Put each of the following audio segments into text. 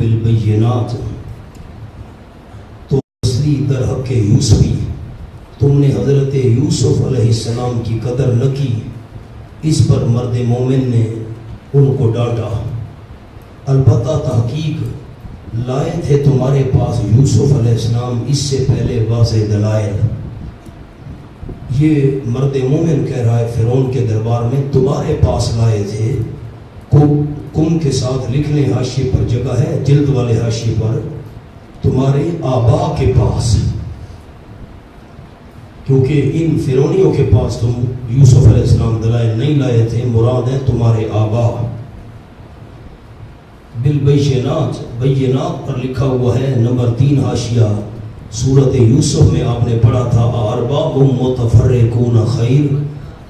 بالبینات، تو اصلی در حق یوسفی تم نے حضرت یوسف علیہ السلام کی قدر نہ کی، اس پر مرد مومن نے ان کو ڈانٹا۔ البتہ تحقیق لائے تھے تمہارے پاس یوسف علیہ السلام اس سے پہلے واضح دلائل۔ یہ مرد مومن کہہ رہا ہے فرعون کے دربار میں تمہارے پاس لائے تھے، کم کے ساتھ لکھنے حاشیے پر جگہ ہے، جلد والے حاشیے پر تمہارے آبا کے پاس، کیونکہ ان فرعونیوں کے پاس تم یوسف علیہ السلام دلائل نہیں لائے تھے، مراد ہے تمہارے آبا۔ بالبینات، بینات پر لکھا ہوا ہے نمبر 3 حاشیہ، سورۃ یوسف میں آپ نے پڑھا تھا ارباب متفرقون خیر،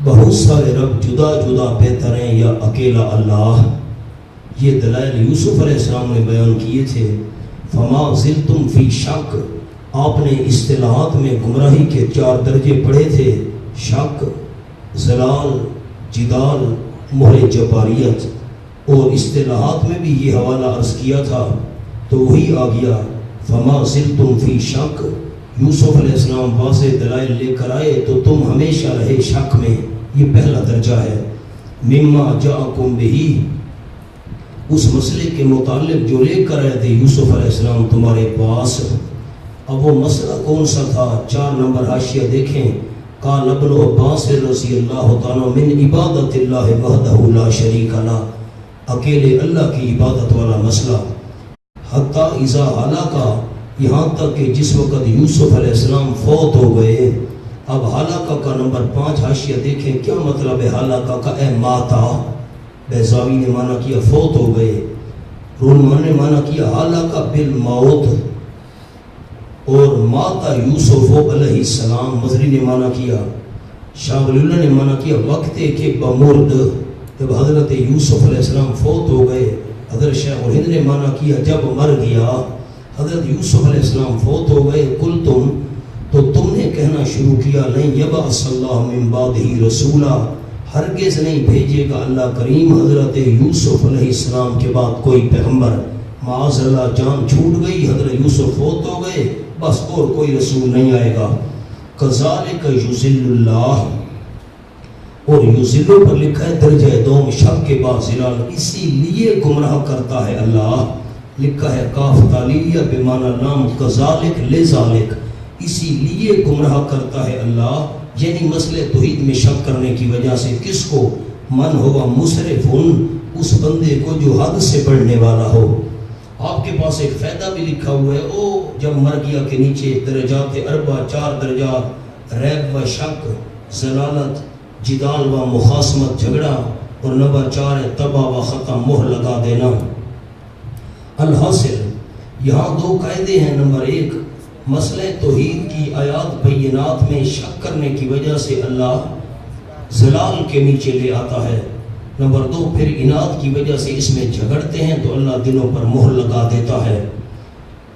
بہت سارے رب جدا جدا بہتر ہیں یا اکیلا اللہ۔ یہ دلائل یوسف علیہ السلام نے بیان کیے تھے۔ فما زلتم فی شک، آپ نے اصطلاحات میں گمراہی کے 4 درجے پڑھے تھے، شک، ضلال، جدال، مہر جباریت، اور اصطلاحات میں بھی یہ حوالہ عرض کیا تھا تو وہی آ گیا فما زلتم فی شک۔ یوسف علیہ السلام واضح دلائل لے کر آئے تو تم ہمیشہ رہے شک میں، یہ پہلا درجہ ہے۔ مما جاءکم بہی، اس مسئلے کے متعلق جو لے کر آئے تھے یوسف علیہ السلام تمہارے پاس۔ اب وہ مسئلہ کون سا تھا؟ 4 نمبر حاشیہ دیکھیں، قال ابن عباس رضی اللہ تعالیٰ من عبادت اللہ وحدہ لا شریک لہ، اکیلے اللہ کی عبادت والا مسئلہ۔ حتیٰ اذا ہلاکا، یہاں تک کہ جس وقت یوسف علیہ السلام فوت ہو گئے۔ اب ہلاکا کا نمبر 5 حاشیہ دیکھیں، کیا مطلب ہے ہلاکا کا؟ اے ماتا، بیضاوی نے معنی کیا فوت ہو گئے، رولمان نے معنی کیا ہلاکا بالموت، اور ماتا یوسف علیہ السلام، مظری نے معنی کیا، شاہ ولی اللہ نے معنی کیا وقت کے بمرد، جب حضرت یوسف علیہ السلام فوت ہو گئے۔ حضرت شیخ الہند نے معنی کیا جب مر گیا حضرت یوسف علیہ السلام فوت ہو گئے، قلتم، تو تم نے کہنا شروع کیا لن یبعث اللہ من بعدہ رسولا، ہرگز نہیں بھیجے گا اللہ کریم حضرت یوسف علیہ السلام کے بعد کوئی پیغمبر۔ معاذ اللہ، جان چھوٹ گئی، حضرت یوسف فوت ہو گئے، بس اور کوئی رسول نہیں آئے گا۔ کذالک یضل اللہ، اور یضل پر لکھا ہے درجہ دوم شب کے بعد زلال، اسی لیے گمراہ کرتا ہے اللہ، لکھا ہے کاف تعلیلیہ بمعنی لام، کذالک لذالک، اسی لیے گمراہ کرتا ہے اللہ، یعنی مسئلہ توحید میں شک کرنے کی وجہ سے۔ کس کو؟ من ہوا مسرفن، اس بندے کو جو حد سے بڑھنے والا ہو۔ آپ کے پاس ایک فائدہ بھی لکھا ہوا ہے، او جب مر گیا کے نیچے درجات اربع، 4 درجات، ریب و شک، ضلالت، جدال و مخاصمت، جھگڑا، اور نمبر 4 ہے تباہ و خطا، مہر لگا دینا۔ الحاصل یہاں 2 قاعدے ہیں۔ نمبر 1، مسئلہ توحید کی آیات بینات میں شک کرنے کی وجہ سے اللہ زلال کے نیچے لے آتا ہے۔ نمبر 2، پھر اناد کی وجہ سے اس میں جھگڑتے ہیں تو اللہ دلوں پر مہر لگا دیتا ہے۔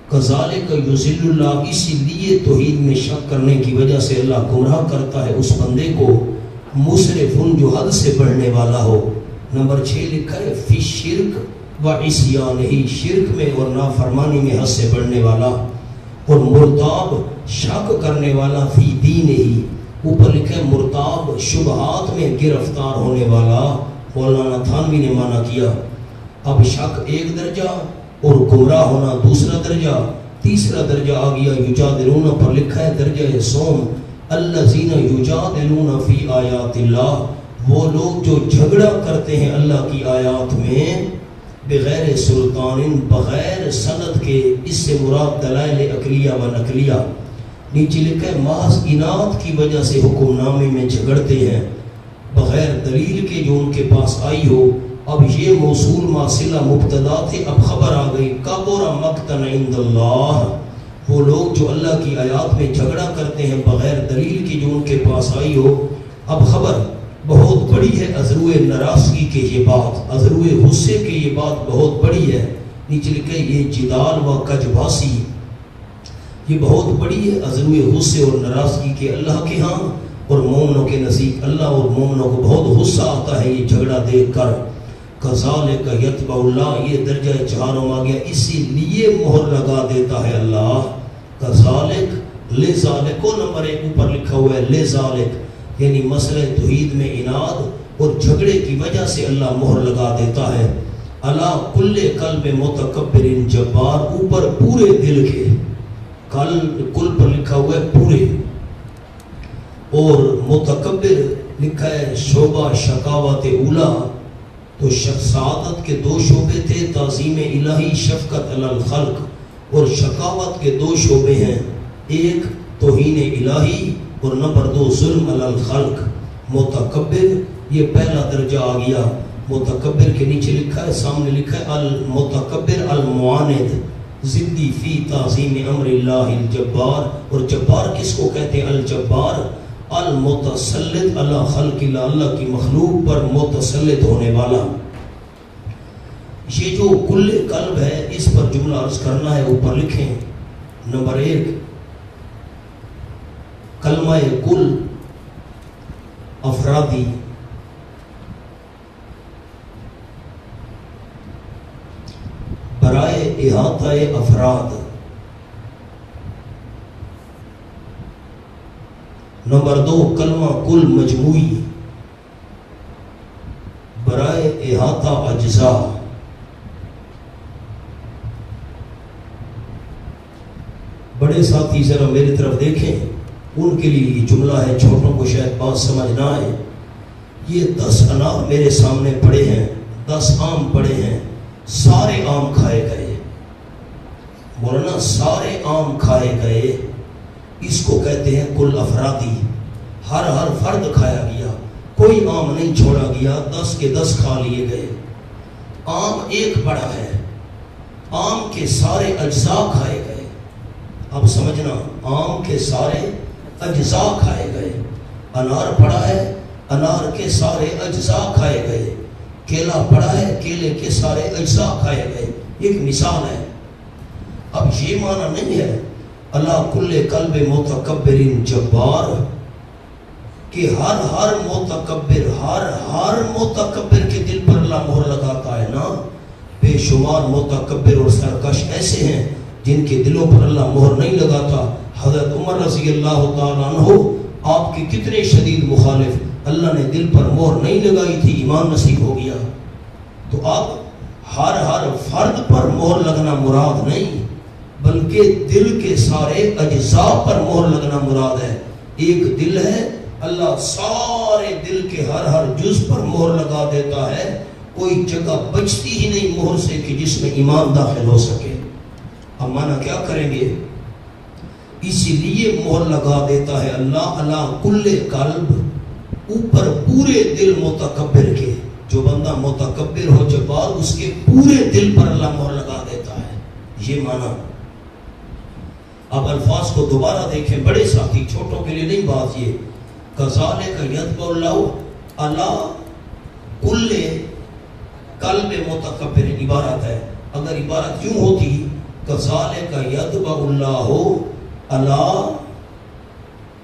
کذالک یضل اللہ، اسی لیے توحید میں شک کرنے کی وجہ سے اللہ گمراہ کرتا ہے اس بندے کو، مسرفن، جو حد سے بڑھنے والا ہو۔ نمبر 6 لکھا ہے فی شرک و عصیانہ، شرک میں اور نافرمانی میں حد سے بڑھنے والا، اور مرتاب، شک کرنے والا، فی دین ہی، اوپر لکھا ہے مرتاب، شبہات میں گرفتار ہونے والا۔ مولانا تھانوی نے معنی کیا اب شک 1 درجہ اور گمراہ ہونا 2 درجہ، 3 درجہ آ گیا یجادلون پر لکھا ہے درجہ سوم، الذین یجادلون فی آیات اللہ، وہ لوگ جو جھگڑا کرتے ہیں اللہ کی آیات میں، بغیر سلطان، بغیر سند کے، اس سے مراد دلائل عقلیہ و نقلیہ۔ نیچے لکھا ہے محض اناد کی وجہ سے حکم نامے میں جھگڑتے ہیں، بغیر دلیل کے جو ان کے پاس آئی ہو۔ اب یہ موصول ماصلہ مبتدا تھے، اب خبر آ گئی، کبر مقتا عند اللہ، وہ لوگ جو اللہ کی آیات میں جھگڑا کرتے ہیں بغیر دلیل کی جو ان کے پاس آئی ہو۔ اب خبر بہت بڑی ہے، ازرو ناراضگی کے یہ بات، ازرو غصے کے یہ بات بہت بڑی ہے۔ نیچے لکھے یہ جدال و کجباسی، یہ بہت بڑی ہے، ازرو غصے اور ناراضگی کے اللہ کے ہاں اور مومنوں کے نزدیک۔ اللہ اور مومنوں کو بہت غصہ آتا ہے یہ جھگڑا دیکھ کر۔ کذالک یتبع اللہ، یہ درجہ چہارم آ گیا، اسی لیے مہر لگا دیتا ہے اللہ. کذالک لذالک کو نمبر 1 اوپر لکھا ہوا ہے، لذالک یعنی مسئلہ توحید میں اناد اور جھگڑے کی وجہ سے اللہ مہر لگا دیتا ہے. اللہ کل قلب متکبر جبار، اوپر پورے دل کے، کل پر لکھا ہوا ہے پورے، اور متکبر لکھا ہے شعبہ شقاوت اولا. تو سعادت کے 2 شعبے تھے، تعظیم الہی، شفقت علی الخلق، اور شقاوت کے 2 شعبے ہیں، ایک توہین الہی اور نمبر 2 ظلم علی الخلق. متکبر یہ پہلا درجہ آ گیا. متکبر کے نیچے لکھا ہے، سامنے لکھا ہے المتکبر المعاند ضدی فی تعظیم امر اللہ الجبار. اور جبار کس کو کہتے ہیں؟ الجبار المتسلط علی خلق اللہ، اللہ کی مخلوق پر متسلط ہونے والا. یہ جو کل قلب ہے اس پر جملہ عرض کرنا ہے، اوپر لکھیں. نمبر 1 کلمہ کل افرادی، برائے احاطہ افراد. نمبر 2 کلمہ کل مجموعی، برائے احاطہ اجزاء. بڑے ساتھی ذرا میری طرف دیکھیں، ان کے لیے یہ جملہ ہے، چھوٹوں کو شاید بات سمجھ نہ آئے. یہ 10 انار میرے سامنے پڑے ہیں، 10 آم پڑے ہیں، سارے آم کھائے گئے. مولانا سارے آم کھائے گئے، اس کو کہتے ہیں کل افرادی. ہر فرد کھایا گیا، کوئی آم نہیں چھوڑا گیا، 10 کے 10 کھا لیے گئے. آم ایک پڑا ہے، آم کے سارے اجزاء کھائے گئے. اب سمجھنا، آم کے سارے اجزاء کھائے گئے. انار پڑا ہے، انار کے سارے اجزاء کھائے گئے. کیلا پڑا ہے، کیلے کے سارے اجزاء کھائے گئے. ایک مثال ہے. اب یہ معنی نہیں ہے اللہ کل قلب متکبر جبار کہ ہر متکبر ہر متکبر کے دل پر اللہ مہر لگاتا ہے. نا، بے شمار متکبر اور سرکش ایسے ہیں جن کے دلوں پر اللہ مہر نہیں لگاتا. حضرت عمر رضی اللہ تعالیٰ عنہ آپ کے کتنے شدید مخالف، اللہ نے دل پر مہر نہیں لگائی تھی، ایمان نصیب ہو گیا. تو اب ہر فرد پر مہر لگنا مراد نہیں، بلکہ دل کے سارے اجزاء پر مہر لگنا مراد ہے. ایک دل ہے، اللہ سارے دل کے ہر جز پر مہر لگا دیتا ہے. کوئی جگہ بچتی ہی نہیں مہر سے کہ جس میں ایمان داخل ہو سکے. اب مانا کیا کریں گے؟ اسی لیے مہر لگا دیتا ہے اللہ کل قلب، اوپر پورے دل متکبر کے. جو بندہ متکبر ہو جبار، اس کے پورے دل پر اللہ مہر لگا دیتا ہے. یہ مانا. اب الفاظ کو دوبارہ دیکھیں بڑے ساتھی، چھوٹوں کے لیے نہیں بات. یہ کذالک یتبع اللہ، اللہ کل قلب متکبر عبارت ہے. اگر عبارت یوں ہوتی کذالک یتبع اللہ،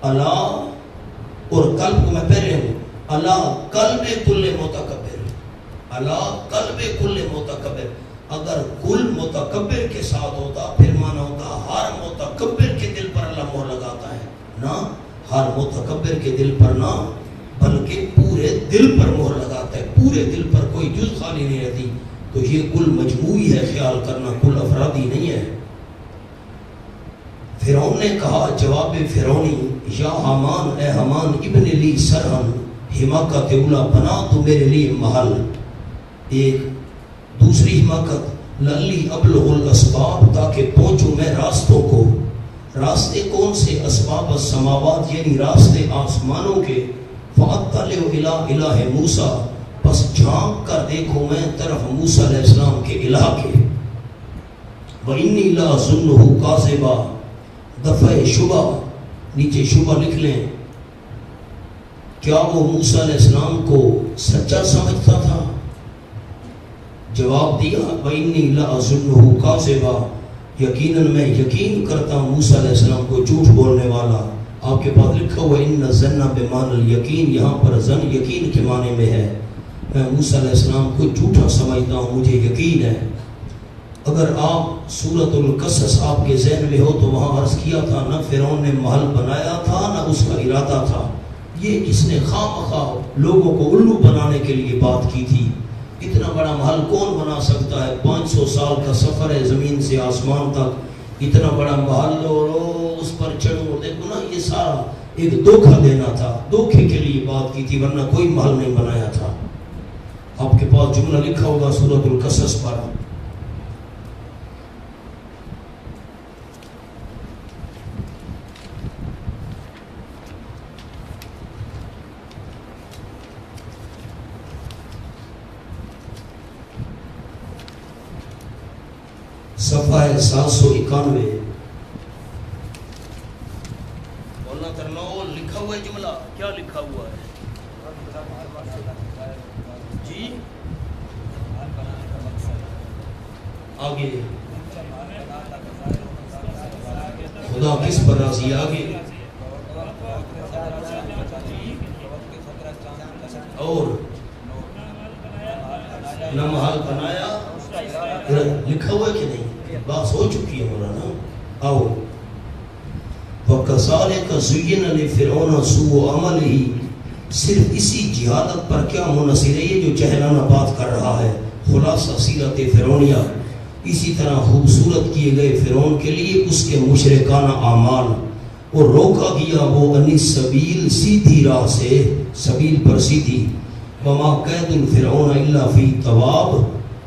اللہ اور قلب کو میں پہلے ہوں، اللہ قلب کل متکبر، اللہ قلب کل متکبر. اگر کل متکبر کے ساتھ ہوتا پھر مانا ہوتا ہر متکبر کے دل پر اللہ مہر لگاتا ہے. نہ، ہر متکبر کے دل پر نہ، بلکہ پورے دل پر مہر لگاتا ہے. پورے دل پر کوئی جز خالی نہیں رہتی. تو یہ کل مجموعی ہے، خیال کرنا، کل افرادی نہیں ہے. فرعون نے کہا جواب فرعونی، یا حامان، اے حامان ابن لی سرحن حماقت اولا، بنا تو میرے لیے محل. ایک دوسری حماقت، لعلی ابلغ الاسباب، تاکہ پہنچوں میں راستوں کو. راستے کون سے؟ اسباب السماوات، یعنی راستے آسمانوں کے. فاطلع الی الہ موسیٰ، بس جھانک کر دیکھوں میں طرف موسیٰ علیہ السلام کے الہ کے. وَإِنِّي لَأَظُنُّهُ كَاذِبًا، دفع شبہ، نیچے شبہ لکھ لیں. کیا وہ موسیٰ علیہ السلام کو سچا سمجھتا تھا؟ جواب دیا وَإِنِّي لَأَظُنُّهُ كَاذِبًا، یقیناً میں یقین کرتا ہوں موسیٰ علیہ السلام کو جھوٹ بولنے والا. آپ کے پاس لکھا ہوا اِنَّ الظَّنَّ بِمَعْنَى الْيَقِينِ، یہاں پر ظن یقین کے معنی میں ہے. میں موسیٰ علیہ السلام کو جھوٹا سمجھتا ہوں، مجھے یقین ہے اگر آپ سورۃ القصص آپ کے ذہن میں ہو تو وہاں عرض کیا تھا نہ فرعون نے محل بنایا تھا نہ اس کا ارادہ تھا، یہ اس نے خواہ لوگوں کو الو بنانے کے لیے بات کی تھی۔ اتنا بڑا محل کون بنا سکتا ہے؟ 500 سال کا سفر ہے زمین سے آسمان تک، اتنا بڑا محل اور اس پر چڑھو، دیکھو نا یہ سارا ایک دھوکہ دینا تھا، دھوکے کے لیے بات کی تھی، ورنہ کوئی محل نہیں بنایا تھا۔ آپ کے پاس جملہ لکھا ہوگا سورۃ القصص پر، صفحہ 791 بولنا ترنو لکھا ہوا ہے جملہ، کیا لکھا ہوا ہے جی؟ آگے خدا کس پر راضی ہے؟ آگے اور نہ محل بنایا، لکھا ہوا ہے کہ نہیں؟ بات ہو چکی ہے مولانا۔ آؤ وَكَذَلِكَ زُيِّنَ لِفِرْعَوْنَ سُوءُ عَمَلِهِ، صرف اسی جہالت پر کیا منحصر ہے یہ جو جہلانہ بات کر رہا ہے؟ خلاصہ سیرت فرعونیہ، اسی طرح خوبصورت کیے گئے فرعون کے لیے اس کے مشرکانہ اعمال، اور روکا گیا وہ انی السبیل، سیدھی راہ سے، سبیل پر سیدھی، وما قید فرعون الا فی تواب،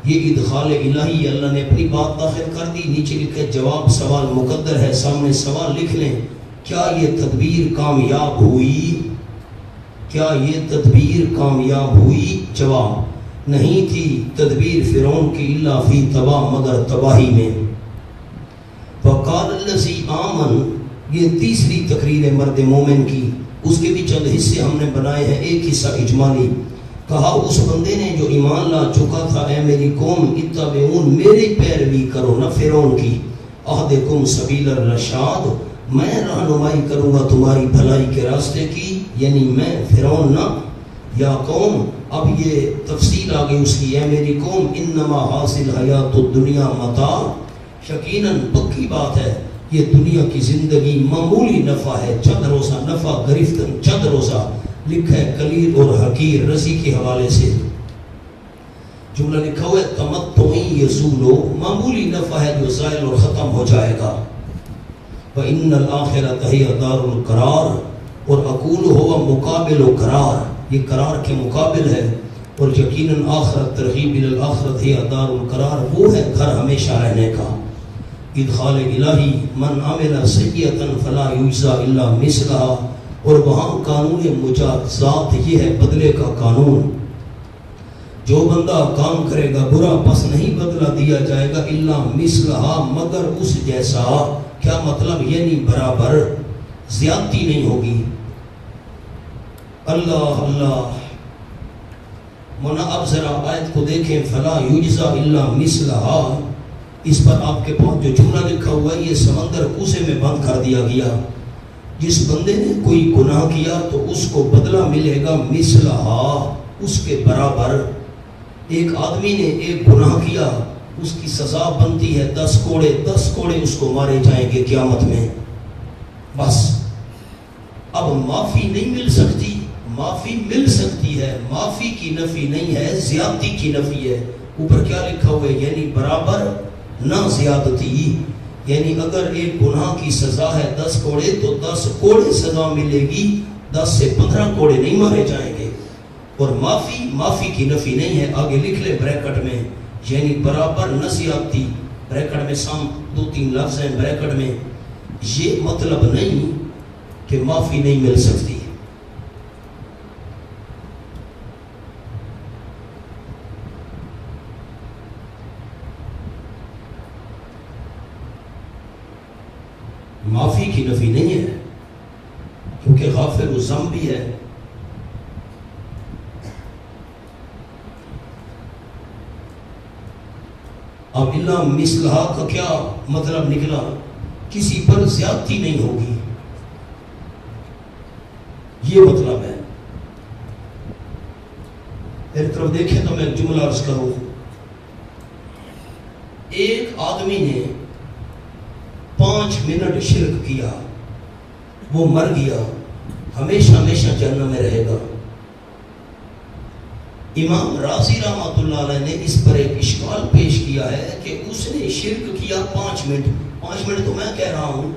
یہ ادخال الہی اللہ نے اپنی بات داخل کر دی۔ نیچے لکھے جواب سوال مقدر ہے، سامنے سوال لکھ لیں، کیا یہ تدبیر کامیاب ہوئی؟ کیا یہ تدبیر کامیاب ہوئی؟ جواب نہیں تھی تدبیر فرعون کی الا فی تباہ، مگر تباہی میں۔ وقال الذی آمن، یہ تیسری تقریر مرد مومن کی، اس کے بھی چند حصے ہم نے بنائے ہیں، ایک حصہ اجمالی۔ کہا اس بندے نے جو ایمان لا چکا تھا، اے میری قوم اتبعون، میری پیروی کرو، نہ فرعون کی، اہدکم سبیل الرشاد، میں رہنمائی کروں گا تمہاری بھلائی کے راستے کی، یعنی میں فرعون نہ۔ یا قوم، اب یہ تفصیل آگئی اس کی، اے میری قوم انما حاصل حیات الدنیا متاع، یقیناً پکی بات ہے یہ دنیا کی زندگی معمولی نفع ہے، چند روزہ نفع گرفتن، چند روزہ، لکھا ہے کلیر اور حقیر رضی کے حوالے سے، جملہ لکھا ہوا ہے تمتعی یزولو، معمولی نفع ہے جو زائل اور ختم ہو جائے گا۔ وَإِنَّ الْآخِرَةَ هِيَ دَارُ الْقَرَارِ، اور اقول ہوا مقابل و قرار، یہ قرار کے مقابل ہے، اور یقیناً آخرت ترغیب الی الآخرۃ ہی دار القرار، وہ ہے گھر ہمیشہ رہنے کا۔ ادخال الہی من عمل سیئۃ فلا یجزی الا مثلها، اور وہاں قانون مجازات یہ ہے بدلے کا قانون، جو بندہ کام کرے گا برا پس نہیں بدلہ دیا جائے گا الا مثلها، مگر اس جیسا۔ کیا مطلب؟ یعنی برابر، زیادتی نہیں ہوگی۔ اللہ اللہ، مونا اب ذرا آیت کو دیکھیں، فلا یجزی الا مثلها، اس پر آپ کے پاس جو جملہ لکھا ہوا ہے یہ سمندر کوزے میں بند کر دیا گیا۔ جس بندے نے کوئی گناہ کیا تو اس کو بدلہ ملے گا مثلها، اس کے برابر۔ ایک آدمی نے ایک گناہ کیا، اس کی سزا بنتی ہے 10 کوڑے، 10 کوڑے اس کو مارے جائیں گے قیامت میں، بس۔ اب معافی نہیں مل سکتی، معافی مل سکتی ہے، معافی کی نفی نہیں ہے، زیادتی کی نفی ہے۔ اوپر کیا لکھا ہوا ہے؟ یعنی برابر نہ زیادتی، یعنی اگر ایک گناہ کی سزا ہے 10 کوڑے تو 10 کوڑے سزا ملے گی، 10 سے 15 کوڑے نہیں مارے جائیں گے۔ اور معافی کی نفی نہیں ہے۔ آگے لکھ لے بریکٹ میں، یعنی برابر نہ زیادتی، بریکٹ میں سام 2-3 لفظ ہیں بریکٹ میں، یہ مطلب نہیں کہ معافی نہیں مل سکتی۔ معافی کی نفی نہیں ہے، کیونکہ غافر الذنب بھی ہے۔ اب الا مثلہا کا کیا مطلب نکلا؟ کسی پر زیادتی نہیں ہوگی، یہ مطلب ہے۔ میری طرف دیکھیں تو میں ایک جملہ عرض کروں. ایک آدمی نے 5 منٹ شرک کیا، وہ مر گیا، ہمیشہ ہمیشہ جہنم میں رہے گا. امام رازی رحمۃ اللہ علیہ نے اس پر ایک اشکال پیش کیا ہے کہ اس نے شرک کیا 5 منٹ تو میں کہہ رہا ہوں،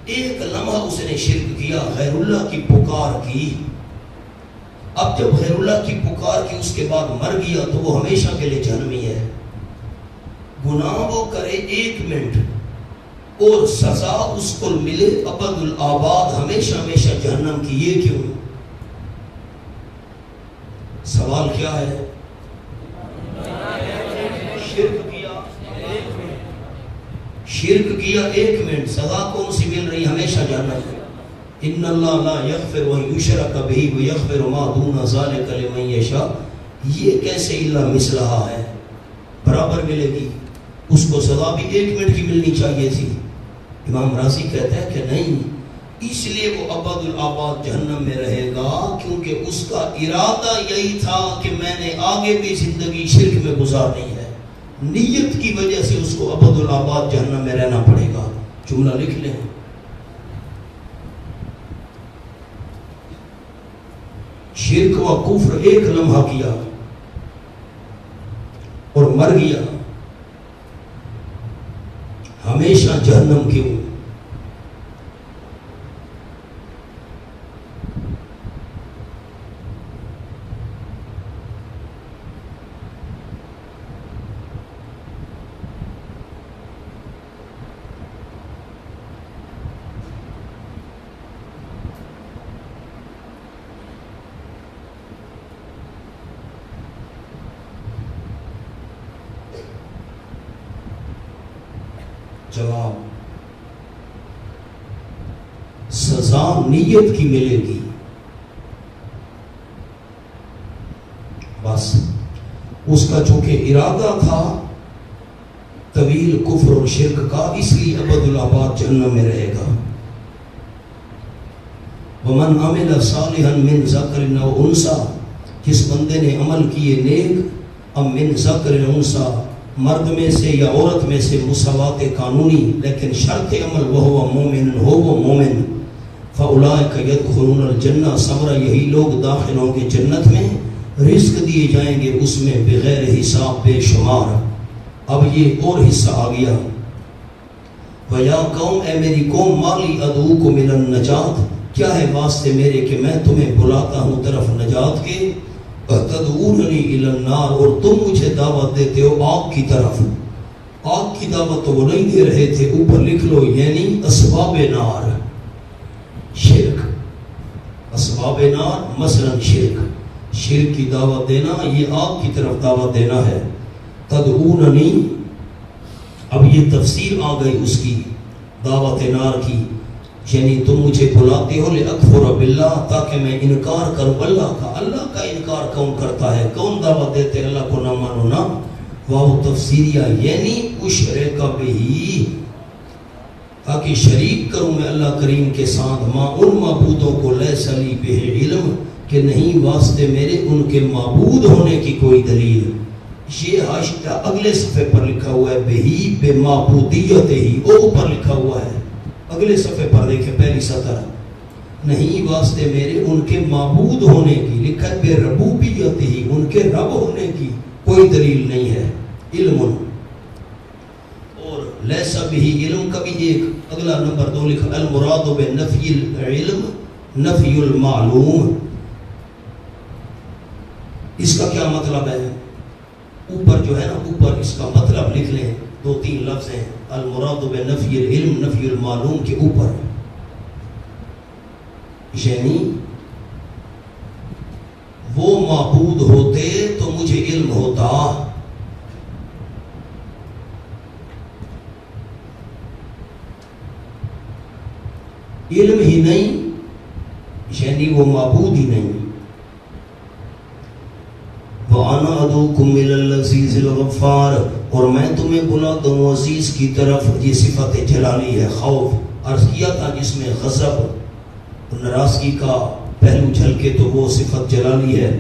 ایک لمحہ اس نے شرک کیا، غیر اللہ کی پکار کی. اب جب غیر اللہ کی پکار کی اس کے بعد مر گیا تو وہ ہمیشہ کے لیے جہنمی ہے. گناہ وہ کرے 1 منٹ اور سزا اس کو ملے ابد الآباد، ہمیشہ ہمیشہ جہنم کی. یہ کیوں؟ سوال کیا ہے؟ شرک کیا 1 منٹ، سزا کون سی مل رہی؟ ہمیشہ جہنم. ان اللہ لا یغفر ان یشرک بہ ویغفر ما دون ذلک لمن یشاء. یہ کیسے الا مثلہا ہے؟ برابر ملے گی. اس کو سزا بھی 1 منٹ کی ملنی چاہیے تھی. امام رازی کہتا ہے کہ نہیں، اس لیے وہ ابد الآباد جہنم میں رہے گا کیونکہ اس کا ارادہ یہی تھا کہ میں نے آگے بھی زندگی شرک میں گزارنی ہے. نیت کی وجہ سے اس کو ابد الآباد جہنم میں رہنا پڑے گا. جملہ لکھ لیں. شرک و کفر 1 لمحہ کیا اور مر گیا، ہمیشہ جہنم کیوں؟ جواب، سزا نیت کی ملے گی. بس اس کا چونکہ ارادہ تھا طویل کفر اور شرک کا، اس لیے ابد الآباد جہنم میں رہے گا. ومن عمل صالحا من ذکر او انثی، جس بندے نے عمل کیے نیک، ام من ذکر او انثی، مرد میں سے یا عورت میں سے، مساوات قانونی، لیکن شرط عمل وہ مومن ہو، وہ مومن. فاولئک یدخلون الجنہ، سمرہ یہی لوگ داخل ہوں گے جنت میں، رزق دیے جائیں گے اس میں بغیر حساب، بے شمار. اب یہ اور حصہ آ گیا. وَيَا قَوْمِ، اے میری قوم، مَالِي أَدْعُوكُمْ إِلَى النَّجَاةِ، کیا ہے واسطے میرے کہ میں تمہیں بلاتا ہوں طرف نجات کے. تدعوننی الی النار، اور تم مجھے دعوت دیتے ہو آگ کی طرف. آگ کی دعوت تو وہ نہیں دے رہے تھے، اوپر لکھ لو، یعنی اسباب نار. شرک، اسباب نار، مثلا شرک کی دعوت دینا، یہ آگ کی طرف دعوت دینا ہے. تدعوننی، اب یہ تفسیر آ گئی اس کی، دعوت نار کی، یعنی تم مجھے بلاتے ہو لأکفر باللہ، تاکہ میں انکار کروں اللہ کا. اللہ کا انکار کون کرتا ہے؟ کون دعوت دیتے اللہ کو نہ مانو نا؟ واو تفسیریہ، یعنی اشرک بہ، تاکہ شریک کروں میں اللہ کریم کے ساتھ، ماں ان معبودوں کو لیس لی بہ علم، کہ نہیں واسطے میرے ان کے معبود ہونے کی کوئی دلیل. یہ حاشیہ اگلے صفحے پر لکھا ہوا ہے، بہی بے معبودیت ہی، وہ اوپر لکھا ہوا ہے اگلے صفحے پر دیکھیں پہلی سطر، نہیں واسطے میرے ان کے معبود ہونے کی، لکھا ہے بے ربوبیت ہی، ان کے رب ہونے کی کوئی دلیل نہیں ہے. علم، اور لیسا بھی علم کا بھی ایک اگلا نمبر 2 لکھا، المراد بنفی العلم نفی المعلوم. اس کا کیا مطلب ہے؟ اوپر جو ہے نا، اوپر اس کا مطلب لکھ لیں، 2-3 لفظ ہیں، المراد بنفی العلم نفی المعلوم کے اوپر، یعنی وہ معبود ہوتے تو مجھے علم ہوتا. علم ہی نہیں، یعنی وہ معبود ہی نہیں. وَأَنَا أَدْعُوكُمْ إِلَى الْعَزِيزِ الْغَفَّارِ، اور میں تمہیں بلاتا ہوں عزیز کی طرف. یہ صفت جلالی ہے. خوف عرض کیا تھا جس میں غضب، ناراضگی کا پہلو جھلکے تو وہ صفت جلالی ہے.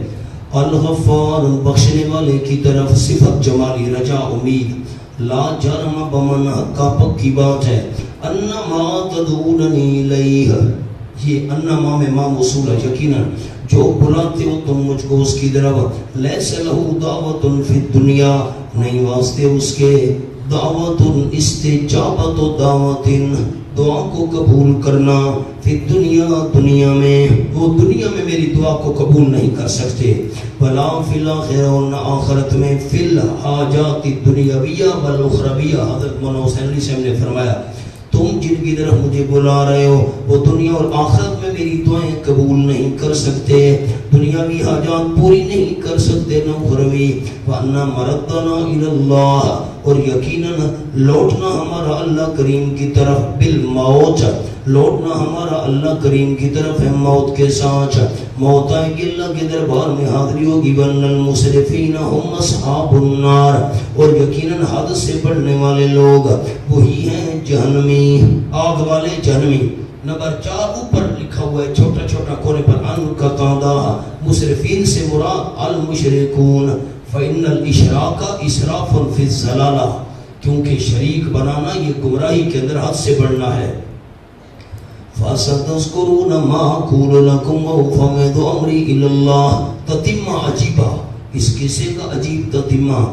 الغفار بخشنے والے کی طرف، صفت جمالی رجا امید، لا جرم بمن کا پکی بات ہے، انما تدعوننی الیہ، یہ انما میں ما موصول ہے، یقینا جو بلاتے ہو تم مجھ کو اس کی طرف، لیس لہ دعوت فی الدنیا، نہیں واسطے اس کے دعوت استجابت و دعوت، دعا کو قبول کرنا، فی دنیا دنیا میں، وہ دنیا میں میری دعا کو قبول نہیں کر سکتے، ولا فی الاخرہ، اور نہ آخرت میں، فی الحاجات الدنیاویہ والاخرویہ۔ حضرت مولانا حسین علی صاحب نے فرمایا تم جن کی طرف مجھے بلا رہے ہو وہ دنیا اور آخرت میں میری دعائیں قبول نہیں کر سکتے، دنیاوی حاجات پوری نہیں کر سکتے نہ اخروی، وَأَنَّ مَرَدَّنَا إِلَى اللَّهِ، اور یقیناً لوٹنا ہمارا اللہ کریم کی طرف، بالموت، لوٹنا ہمارا اللہ کریم کی طرف ہے موت کے ساتھ، موت آئے گی اللہ کے دربار میں حاضری ہوگی، وَأَنَّ الْمُسْرِفِينَ هُمْ أَصْحَابُ النَّارِ، اور یقیناً حد سے بڑھنے والے لوگ وہی ہیں جہنمی، آگ والے جہنمی۔ نمبر 4 اوپر لکھا ہوا ہے چھوٹا چھوٹا کونے پر، ان کا قاندہ، مصرفین سے مراد المشرکون، فإن الاشراق اسراف فی الضلالہ، کیونکہ شریک بنانا یہ گمراہی کے اندر حد سے بڑھنا ہے۔ فَسَتَذْكُرُونَ مَا أَقُولُ لَكُمْ وَأُفَوِّضُ أَمْرِي إِلَى اللَّهِ، تتمہ عجیبہ، اس قصے کا عجیب تتمہ،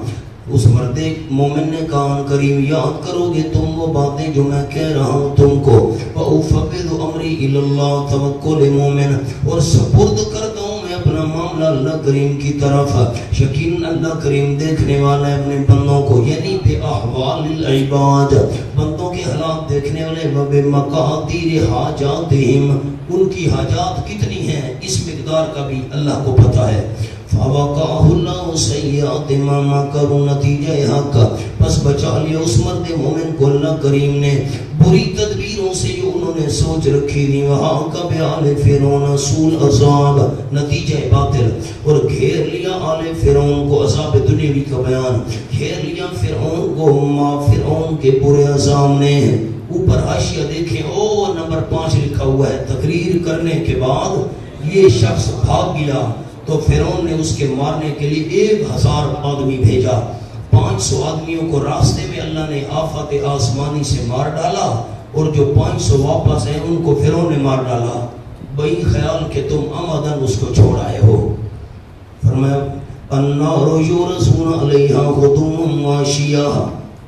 اس مرد مومن نے کہا کریم یاد کرو گے تم وہ باتیں جو میں کہہ رہا ہوں تم کو، وَأُفَوِّضُ أَمْرِي إِلَى اللَّهِ، توکل مومن، اور سپرد کرتا ہوں میں اپنا معاملہ اللہ کریم کی طرف، یقیناً اللہ کریم دیکھنے والا ہے اپنے بندوں کو، یعنی بے احوال العباد، بندوں کے حالات دیکھنے والے، وَبِمَقَادِيرِ حَاجَاتِهِمْ، ان کی حاجات کتنی ہیں اس مقدار کا بھی اللہ کو پتہ ہے۔ فَوَقَاهُ اللَّهُ سَيِّئَاتِ مَا مَكَرُوا، نتیجہ حق، پس بچا لیا اس مرد مومن کو اللہ کریم نے بری تدبیروں سے جو انہوں نے سوچ رکھی تھی، وَحَاقَ بِآلِ فِرْعَوْنَ سُوءُ الْعَذَابِ، نتیجہ باطل، اور گھیر لیا آل فرعون کو، عذاب دنیاوی کا بیان، گھیر لیا فرعون کو ما فرعون کے برے عذاب نے۔ اوپر حاشیہ دیکھیں، نمبر 5 لکھا ہوا ہے، تقریر کرنے کے بعد یہ شخص بھاگ گیا تو فرعون نے اس کے مارنے کے لیے 1000 آدمی بھیجا، 500 آدمیوں کو راستے میں اللہ نے آفت آسمانی سے مار ڈالا، اور جو 500 واپس ہیں ان کو فرعون نے مار ڈالا، بئی خیال کہ تم عمدن اس کو چھوڑ آئے ہو۔ فرمایا النار یورسون علیہا غدوم وعشیہ،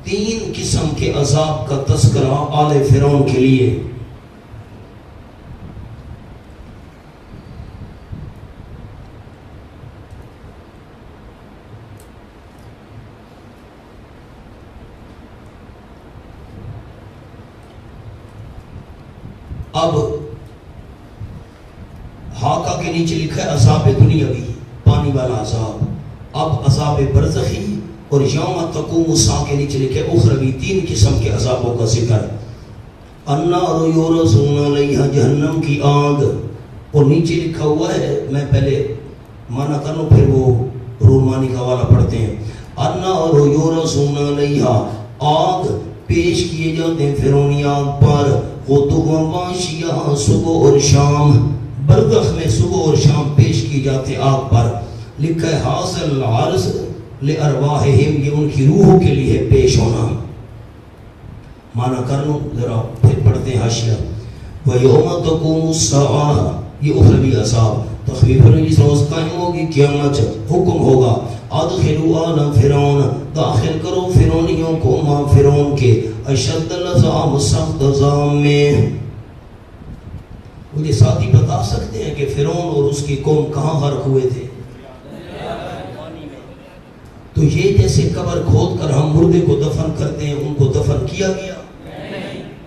3 قسم کے عذاب کا تذکرہ آل فرعون کے لیے۔ اب ہاکا کے نیچے لکھا ہے عذاب دنیاوی، پانی والا عذاب، اب عذاب برزخی، اور یوم تقوم الساعہ کے نیچے لکھا ہے اخروی، 3 قسم کے عذابوں کا ذکر۔ النار یورسون علیہا، جہنم کی آگ، اور نیچے لکھا ہوا ہے، میں پہلے مانا کروں پھر وہ رولمانی کا حوالہ پڑھتے ہیں۔ النار یورسون علیہا، آگ پیش کیے جاتے ہیں فرعونی آگ پر، غدوم وعشیہ، صبح اور شام، برزخ میں صبح اور شام پیش کی جاتے آگ پر۔ لکھا ہے حاصل عرض لارواحہم، یہ ان کی روحوں کے لیے پیش ہونا۔ مانا کر لوں ذرا پھر پڑھتے ہیں حاشیہ۔ وَيَوْمَ تَقُومُ السَّاعَةُ، یہ اخروی عذاب، تخفیف جس روز قائم ہوگی قیامت، حکم ہوگا ادخلوا آل فرعون، داخل کرو فرعونیوں کو، ما فرعون کے، اشد العذاب، سخت عذاب میں۔ مجھے ساتھی بتا سکتے ہیں کہ فرعون اور اس کی قوم کہاں غرق ہوئے تھے؟ تو یہ جیسے قبر کھود کر ہم مردے کو دفن کرتے ہیں، ان کو دفن کیا گیا؟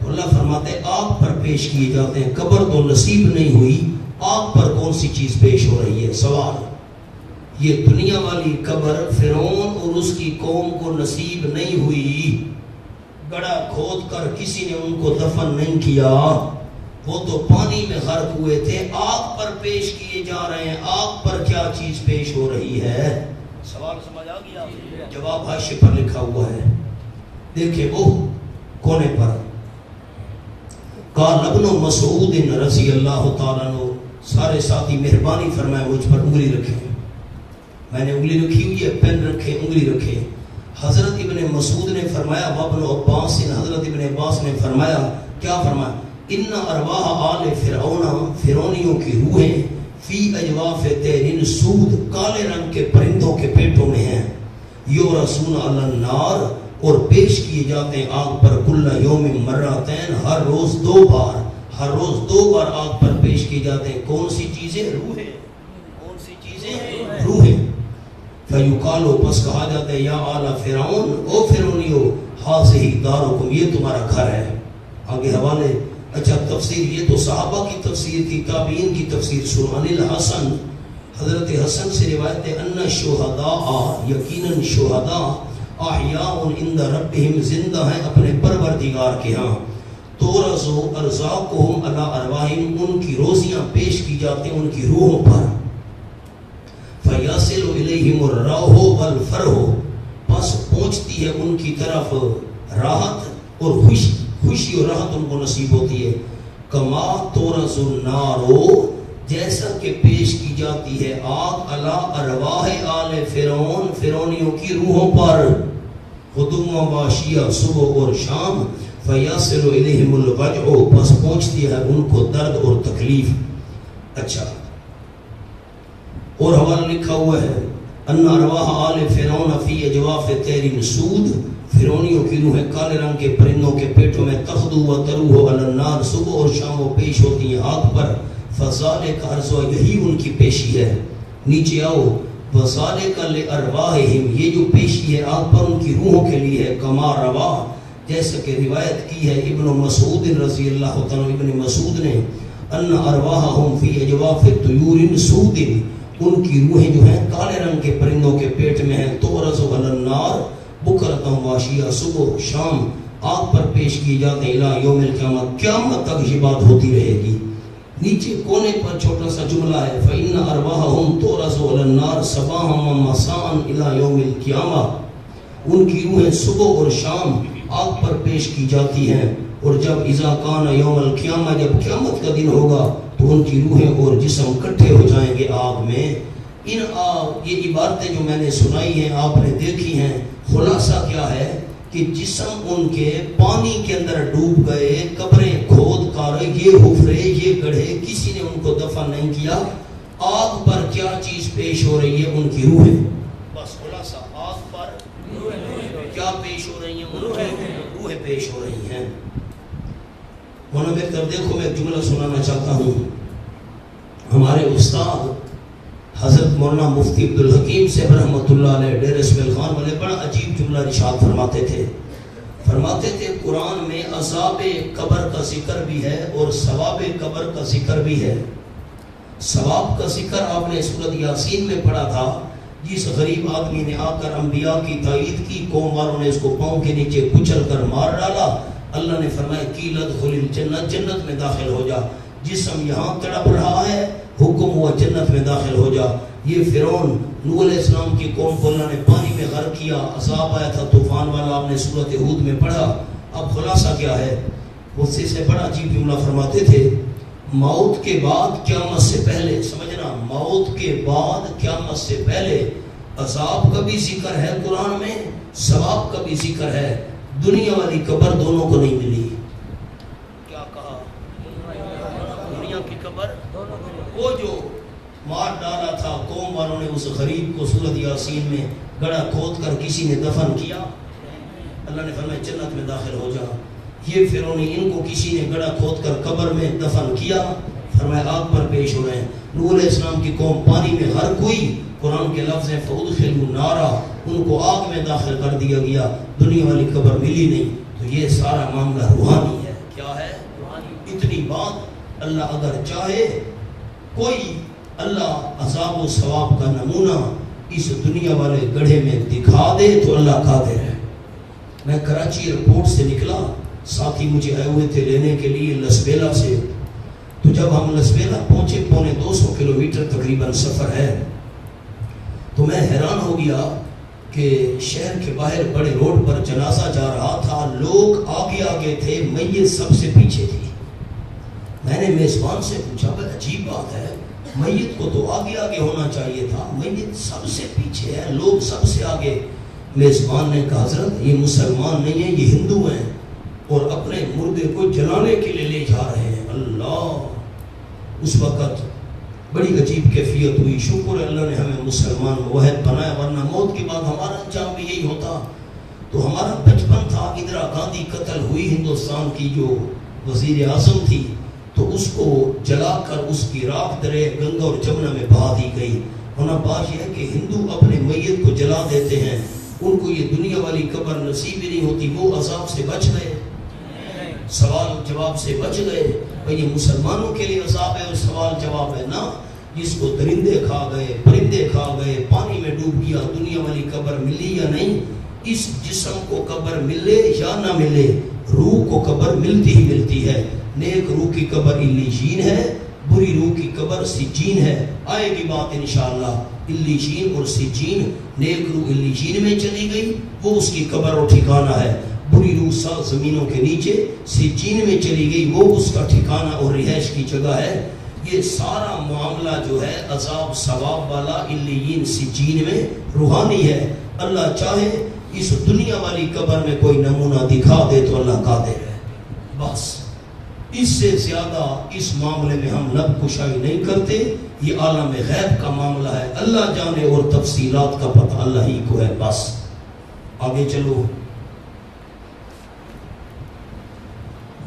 اللہ فرماتے ہیں آگ پر پیش کیے جاتے ہیں، قبر تو نصیب نہیں ہوئی، آگ پر کون سی چیز پیش ہو رہی ہے؟ سوال، یہ دنیا والی قبر فرعون اور اس کی قوم کو نصیب نہیں ہوئی، گڑا کھود کر کسی نے ان کو دفن نہیں کیا، وہ تو پانی میں غرق ہوئے تھے، آگ پر پیش کیے جا رہے ہیں، آگ پر کیا چیز پیش ہو رہی ہے؟ سوال سمجھ آ گیا؟ جواب حاشیے پر لکھا ہوا ہے، دیکھیں وہ کونے پر، قال ابن مسعود رضی اللہ تعالیٰ عنہ، سارے ساتھی مہربانی فرمائے مجھ پر انگلی رکھیں، میں نے انگلی رکھی ہوئی ہے، پین رکھے، انگلی رکھے۔ حضرت ابن مسعود نے فرمایا، وابن عباس نے، حضرت ابن عباس نے فرمایا، کیا فرمایا؟ ان ارواح آل فرعون، فرعونیوں کی روحیں فی اجواف طیرن سود، کالے رنگ کے پرندوں کے پیٹوں میں ہیں، یورسون علی النار، اور پیش کیے جاتے ہیں آگ پر، کل یوم مرتین، ہر روز 2 بار، ہر روز 2 بار آگ پر پیش کیے جاتے ہیں۔ کون سی چیزیں؟ روحیں۔ کون سی چیزیں؟ روحیں۔ فیقالو، پس کہا جاتا ہے، یا آل فرعون، او فرعونیو، ہاذہ دارکم، یہ تمہارا گھر ہے۔ آگے حوالے۔ اچھا، تفسیر یہ تو صحابہ کی تفسیر تھی، تابعین کی تفسیر سن۔ عن الحسن، حضرت حسن سے روایت ہے، ان الشہداء، یقیناً شہداء، احیاء عند ربہم، زندہ ہیں اپنے پروردگار کے ہاں، تورث ارزاقہم علی ارواحہم، ان کی روزیاں پیش کی جاتی ہیں ان کی روحوں پر۔ فیصل الیہم الروح والفرح، پس پہنچتی ہے ان کی طرف راحت اور خوشی اور راحت ان کو نصیب ہوتی ہے۔ کما تورث النار، جیسا کہ پیش کی جاتی ہے آگ، علی ارواح آل فرعون، فرعونیوں کی روحوں پر، غدوا وعشیا، صبح اور شام۔ فیصل الیہم الوجع، پس پہنچتی ہے ان کو درد اور تکلیف۔ اچھا، اور حوالہ لکھا ہوا ہے، ان ارواح آل فرعون فی اجواف طیر سود، فرعونیوں کی روحیں کالے رنگ کے پرندوں کے پیٹوں میں، تغدو و تروح علی النار، صبح اور شام وہ پیش ہوتی ہیں آگ پر۔ فذالک ارزوا، یہی ان کی پیشی ہے۔ نیچے آؤ، وذالک لارواحہم، یہ جو پیشی ہے آگ پر ان کی روحوں کے لیے ہے۔ کما روا، جیسا کہ روایت کی ہے ابن مسعود رضی اللہ تعالیٰ، ابن مسعود نے، ان ارواحہم فی اجواف طیور سود، ان کی روحیں جو ہیں کالے رنگ کے پرندوں کے پیٹ میں ہیں، تورث علی النار بکرۃ وعشیہ، صبح شام آگ پر پیش کی جاتے ہیں، الی یوم القیامہ، قیامت تک یہ بات ہوتی رہے گی۔ نیچے کونے پر چھوٹا سا جملہ ہے، فإن ارواحہم تورث علی النار صباحا و مساء الی یوم القیامہ، ان کی روحیں صبح اور شام آگ پر پیش کی جاتی ہیں، اور جب اذا کان یوم القیامہ، جب قیامت کا دن ہوگا تو ان کی روحیں اور جسم کٹھے ہو جائیں گے آگ میں۔ یہ عبارتیں جو میں نے سنائی ہیں، آپ نے دیکھی ہیں، خلاصہ کیا ہے کہ جسم ان کے پانی کے اندر ڈوب گئے، قبریں کھود کر، یہ حفرے، یہ گڑھے، کسی نے ان کو دفن نہیں کیا۔ آگ پر کیا چیز پیش ہو رہی ہے؟ ان کی روحیں۔ بس خلاصہ، آگ پر کیا پیش ہو رہی ہیں؟ روحیں پیش ہو رہی ہیں۔ مولانا میری طرف دیکھو، میں ایک جملہ سنانا چاہتا ہوں۔ ہمارے استاد حضرت مولانا مفتی عبدالحکیم صاحب رحمۃ اللہ علیہ، ڈیرہ اسماعیل خان والے، بڑا عجیب جملہ ارشاد فرماتے تھے۔ قرآن میں عذاب قبر کا ذکر بھی ہے اور ثواب قبر کا ذکر بھی ہے۔ ثواب کا ذکر آپ نے سورۃ یاسین میں پڑھا تھا، جس غریب آدمی نے آ کر انبیاء کی تائید کی، قوم والوں نے اس کو پاؤں کے نیچے کچل کر مار ڈالا، اللہ نے فرمایا قیل ادخل الجنت، جنت میں داخل ہو جا۔ جسم یہاں تڑپ رہا ہے، حکم ہوا جنت میں داخل ہو جا۔ یہ فرعون، نوح علیہ السلام کی قوم کو اللہ نے پانی میں غرق کیا، عذاب آیا تھا طوفان والا، آپ نے سورۃ ہود میں پڑھا۔ اب خلاصہ کیا ہے؟ اس سے بڑا عجیب جملہ فرماتے تھے، موت کے بعد قیامت سے پہلے، سمجھنا، موت کے بعد قیامت سے پہلے عذاب کا بھی ذکر ہے قرآن میں، ثواب کا بھی ذکر ہے۔ دنیا والی قبر دونوں کو نہیں ملی۔ کیا کہا؟ دنیا کی قبر، وہ جو مار ڈالا تھا قوم والوں نے اس غریب کو سورۃ یاسین میں گڑھا کھود کر کسی نے دفن کیا، اللہ نے فرمایا جنت میں داخل ہو جا۔ یہ فرعونی، ان کو کسی نے گڑھا کھود کر قبر میں دفن کیا، فرمایا آگ پر پیش ہو رہے ہیں۔ نوح علیہ السلام کی قوم پانی میں غرق ہوئی، قرآن کے لفظ ہیں فَأُدْخِلُوا نَارًا، ان کو آگ میں داخل کر دیا گیا، دنیا والی قبر ملی نہیں۔ تو یہ سارا معاملہ روحانی ہے۔ کیا ہے؟ اتنی بات، اللہ اگر چاہے کوئی اللہ عذاب و ثواب کا نمونہ اس دنیا والے گڑھے میں دکھا دے تو اللہ قادر ہے۔ میں کراچی ایئرپورٹ سے نکلا، ساتھی مجھے آئے ہوئے تھے لینے کے لیے لسبیلا سے، تو جب ہم لسبیلا پہنچے، 250 کلومیٹر تقریباً سفر ہے، تو میں حیران ہو گیا کہ شہر کے باہر بڑے روڈ پر جنازہ جا رہا تھا، لوگ آگے آگے تھے، میت سب سے پیچھے تھی۔ میں نے میزبان سے پوچھا، بڑا عجیب بات ہے، میت کو تو آگے آگے ہونا چاہیے تھا، میت سب سے پیچھے ہے، لوگ سب سے آگے۔ میزبان نے کہا حضرت یہ مسلمان نہیں ہیں، یہ ہندو ہیں اور اپنے مردے کو جلانے کے لیے لے جا رہے ہیں۔ اللہ، اس وقت بڑی عجیب کیفیت ہوئی۔ شکر اللہ نے ہمیں مسلمان واحد بنایا، ورنہ موت کے بعد ہمارا انجام بھی یہی ہوتا۔ تو ہمارا بچپن تھا، اندرا گاندھی قتل ہوئی، ہندوستان کی جو وزیر اعظم تھی، تو اس کو جلا کر اس کی راکھ دریا گنگا اور جمنا میں بہا دی گئی۔ ہونا بات یہ ہے کہ ہندو اپنے میت کو جلا دیتے ہیں، ان کو یہ دنیا والی قبر نصیب ہی نہیں ہوتی، وہ عذاب سے بچ گئے، سوال جواب سے بچ گئے۔ یہ مسلمانوں کے لیے عذاب ہے اور سوال جواب ہے نا، جس کو درندے کھا گئے، پرندے کھا گئے، پانی میں ڈوب گیا، دنیا والی قبر ملی یا نہیں؟ اس جسم کو قبر ملے یا نہ ملے، روح کو قبر ملتی ہی ملتی ہے۔ نیک روح کی قبر علیشین ہے، بری روح کی قبر سجین ہے۔ آئے گی بات انشاءاللہ، علیشین اور سجین۔ نیک روح علیشین میں چلی گئی، وہ اس کی قبر اور ٹھکانہ ہے۔ بری روح 7 زمینوں کے نیچے سجین میں چلی گئی، وہ اس کا ٹھکانہ اور رہائش کی جگہ ہے۔ یہ سارا معاملہ جو ہے عذاب ثواب والا علیین سجین میں روحانی ہے۔ اللہ چاہے اس دنیا والی قبر میں کوئی نمونہ دکھا دے تو اللہ قادر ہے، بس اس سے زیادہ اس معاملے میں ہم لب کشائی نہیں کرتے۔ یہ عالم غیب کا معاملہ ہے، اللہ جانے اور تفصیلات کا پتہ اللہ ہی کو ہے۔ بس آگے چلو۔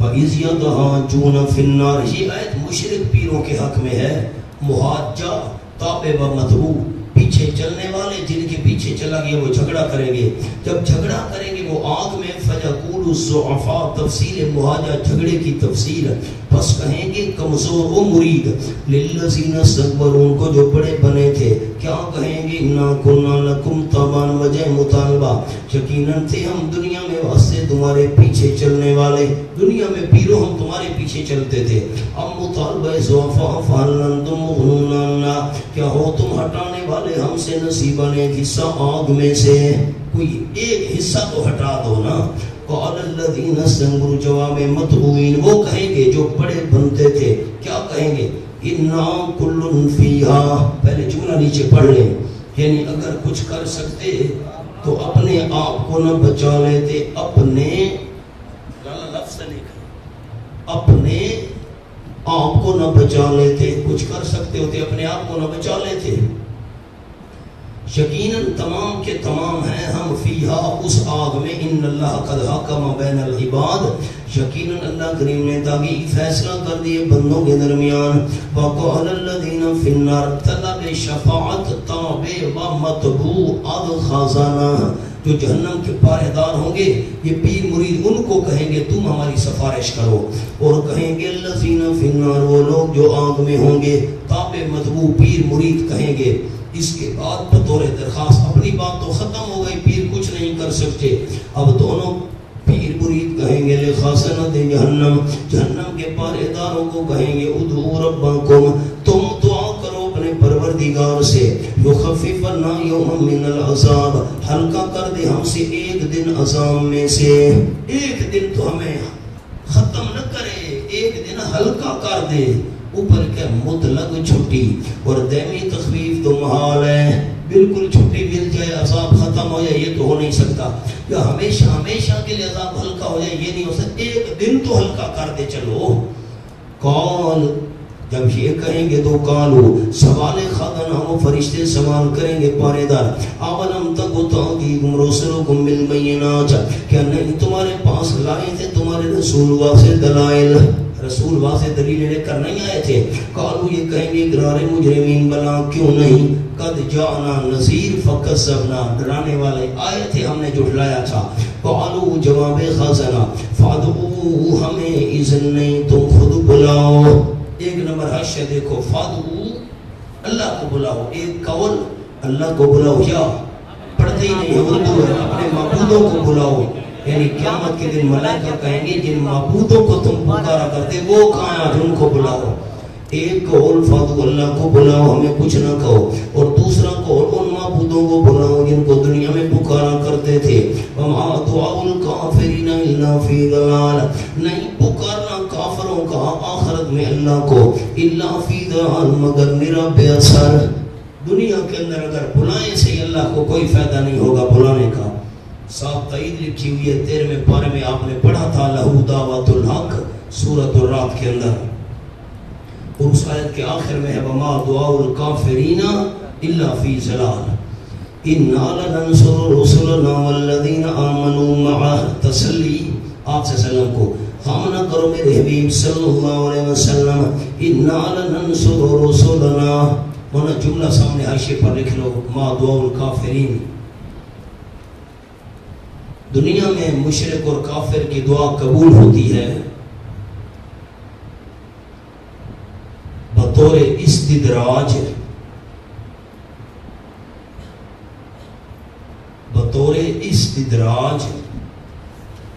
وَإِذْ يَضْحَاجُونَ فِي النَّارِ، یہ آیت مشرک پیروں کے حق میں ہے۔ محاجہ تابع و مدعو، پیچھے چلنے والے جن کے پیچھے چلا گیا وہ جھگڑا کریں گے، جب جھگڑا کریں گے وہ آگ میں، فَيَقُولُ الضُّعَفَاءُ، تفسیر محاجہ جھگڑے کی تفسیر، بس کہیں گے کمزور و مرید، لِلَّذِينَ اسْتَكْبَرُوا، ان کو جو بڑے بنے تھے، کیا کہیں گے؟ اِنَّا كُنَّا لَكُمْ تَبَعًا، وجہ مطالبہ، یقیناً تھے ہم دنیا میں واسطے تمہارے پیچھے چلنے والے، دنیا میں پیرو ہم تمہارے پیچھے چلتے تھے۔ اب مطالبہ ضعفاء فَهَلْ أَنْتُم مُغْنُونَ عَنَّا، کیا ہو تم ہٹانے والے ہم سے نصیباً ایک حصہ آگ میں سے، کوئی ایک حصہ تو ہٹا دو نا۔ قال الذین استكبروا، جواب متعوین، وہ کہیں گے جو بڑے بنتے تھے، کیا کہیں گے؟ انا کل فیہا، پہلے جملہ نیچے پڑھ لیں، یعنی اگر کچھ کر سکتے تو اپنے آپ کو نہ بچا لیتے، اپنے لفظ لکھیں، اپنے آپ کو نہ بچا لیتے، کچھ کر سکتے ہوتے اپنے آپ کو نہ بچا لیتے۔ یقیناً تمام کے تمام ہیں ہم فیہا، اس آگ میں، ان اللہ قد حکم بین العباد، یقیناً اللہ کریم نے تاکہ فیصلہ کر دیے بندوں کے درمیان۔ وقال الذین فی النار، طلب شفاعت تابع و متبوع ادخازانہ، جو جہنم کے پاہدار ہوں گے یہ پیر مرید، ان کو کہیں گے تم ہماری سفارش کرو، اور کہیں گے الذین فی النار، وہ لوگ جو آگ میں ہوں گے، تابع متبوع پیر مرید کہیں گے۔ اس کے بعد بطور درخواست، اپنی بات تو ختم ہو گئی، پیر کچھ نہیں کر سکتے، اب دونوں پیر مرید کہیں گے لخازنۃ جہنم، جہنم کے پہرےداروں کو کہیں گے ادعوا ربکم، تم دعا کرو اپنے پروردگار سے، یخفف عنا یوما من العذاب، ہلکا کر دے ہم سے ایک دن عذاب میں سے، ایک دن تو ہمیں ختم نہ کرے، ایک دن ہلکا کر دے۔ اوپر کے مطلق چھٹی اور دائمی تخفیف تو محال ہے، بالکل چھٹی مل جائے عذاب ختم ہو جائے یہ تو ہو نہیں سکتا، یا ہمیشہ ہمیشہ کے لیے عذاب ہلکا ہو جائے یہ نہیں ہو سکتا، ایک دن تو ہلکا کر دے چلو۔ قال، جب یہ کہیں گے تو قالو، سوال خادن، ہم فرشتے سوال کریں گے پاریدار، اولم تک تأتیکم رسلکم بالبینات، کیا نہیں تمہارے پاس لائے تھے تمہارے رسول واضح دلائل، رسول واضح دلیل لے کر نہیں آئے تھے؟ قالو، یہ کہیں گے اقرار مجرمین، بلا کیوں نہیں، قد جاءنا نذیر فکذبنا، ڈرانے والے آئے تھے ہم نے جھٹلایا تھا۔ قالو، جواب خزنہ، فادعو، ہمیں اذن نہیں تم خود بلاؤ۔ ایک نمبر حاشیہ دیکھو، فادعو، اللہ کو بلاؤ، ایک قول اللہ کو بلاؤ، یا پڑھتے ہی نہیں اردو ہے، اپنے معبودوں کو بلاؤ، یعنی قیامت کے دن ملائکہ کہیں گے جن معبودوں کو تم پکارا کرتے وہ کہاں ہیں، جن کو بلاؤ۔ ایک قول فادعو، اللہ کو بلاؤ ہمیں کچھ نہ کہو، اور دوسرا قول ان معبودوں کو بلاؤ جن کو دنیا میں پکارا کرتے تھے۔ وما دعاء الکافرین الا الا فی ضلال، نہیں پکارنا کافروں کا آخرت میں اللہ کو الا فی ضلال مگر میرا بے اثر۔ دنیا کے اندر اگر بلانے سے اللہ کو کوئی فائدہ نہیں ہوگا بلانے کا۔ ساتھ تائید لکھی ہوئی ہے 13ویں پارے میں آپ نے پڑھا تھا لہو دعوت الحق سورۃ الرعد کے اندر، اور اس آیت کے آخر میں ہے وما دعاء الکافرین الا فی ضلال انا لننصر رسلنا والذین آمنوا معه۔ تسلی آپ سے وسلم کو خام نہ کرو میرے حبیب صلی اللہ علیہ وسلم، انا لننصر رسلنا، ہونا جملہ سامنے حاشیے پر لکھ لو ما دعاء الکافرین۔ دنیا میں مشرک اور کافر کی دعا قبول ہوتی ہے بطور استدراج، بطور استدراج،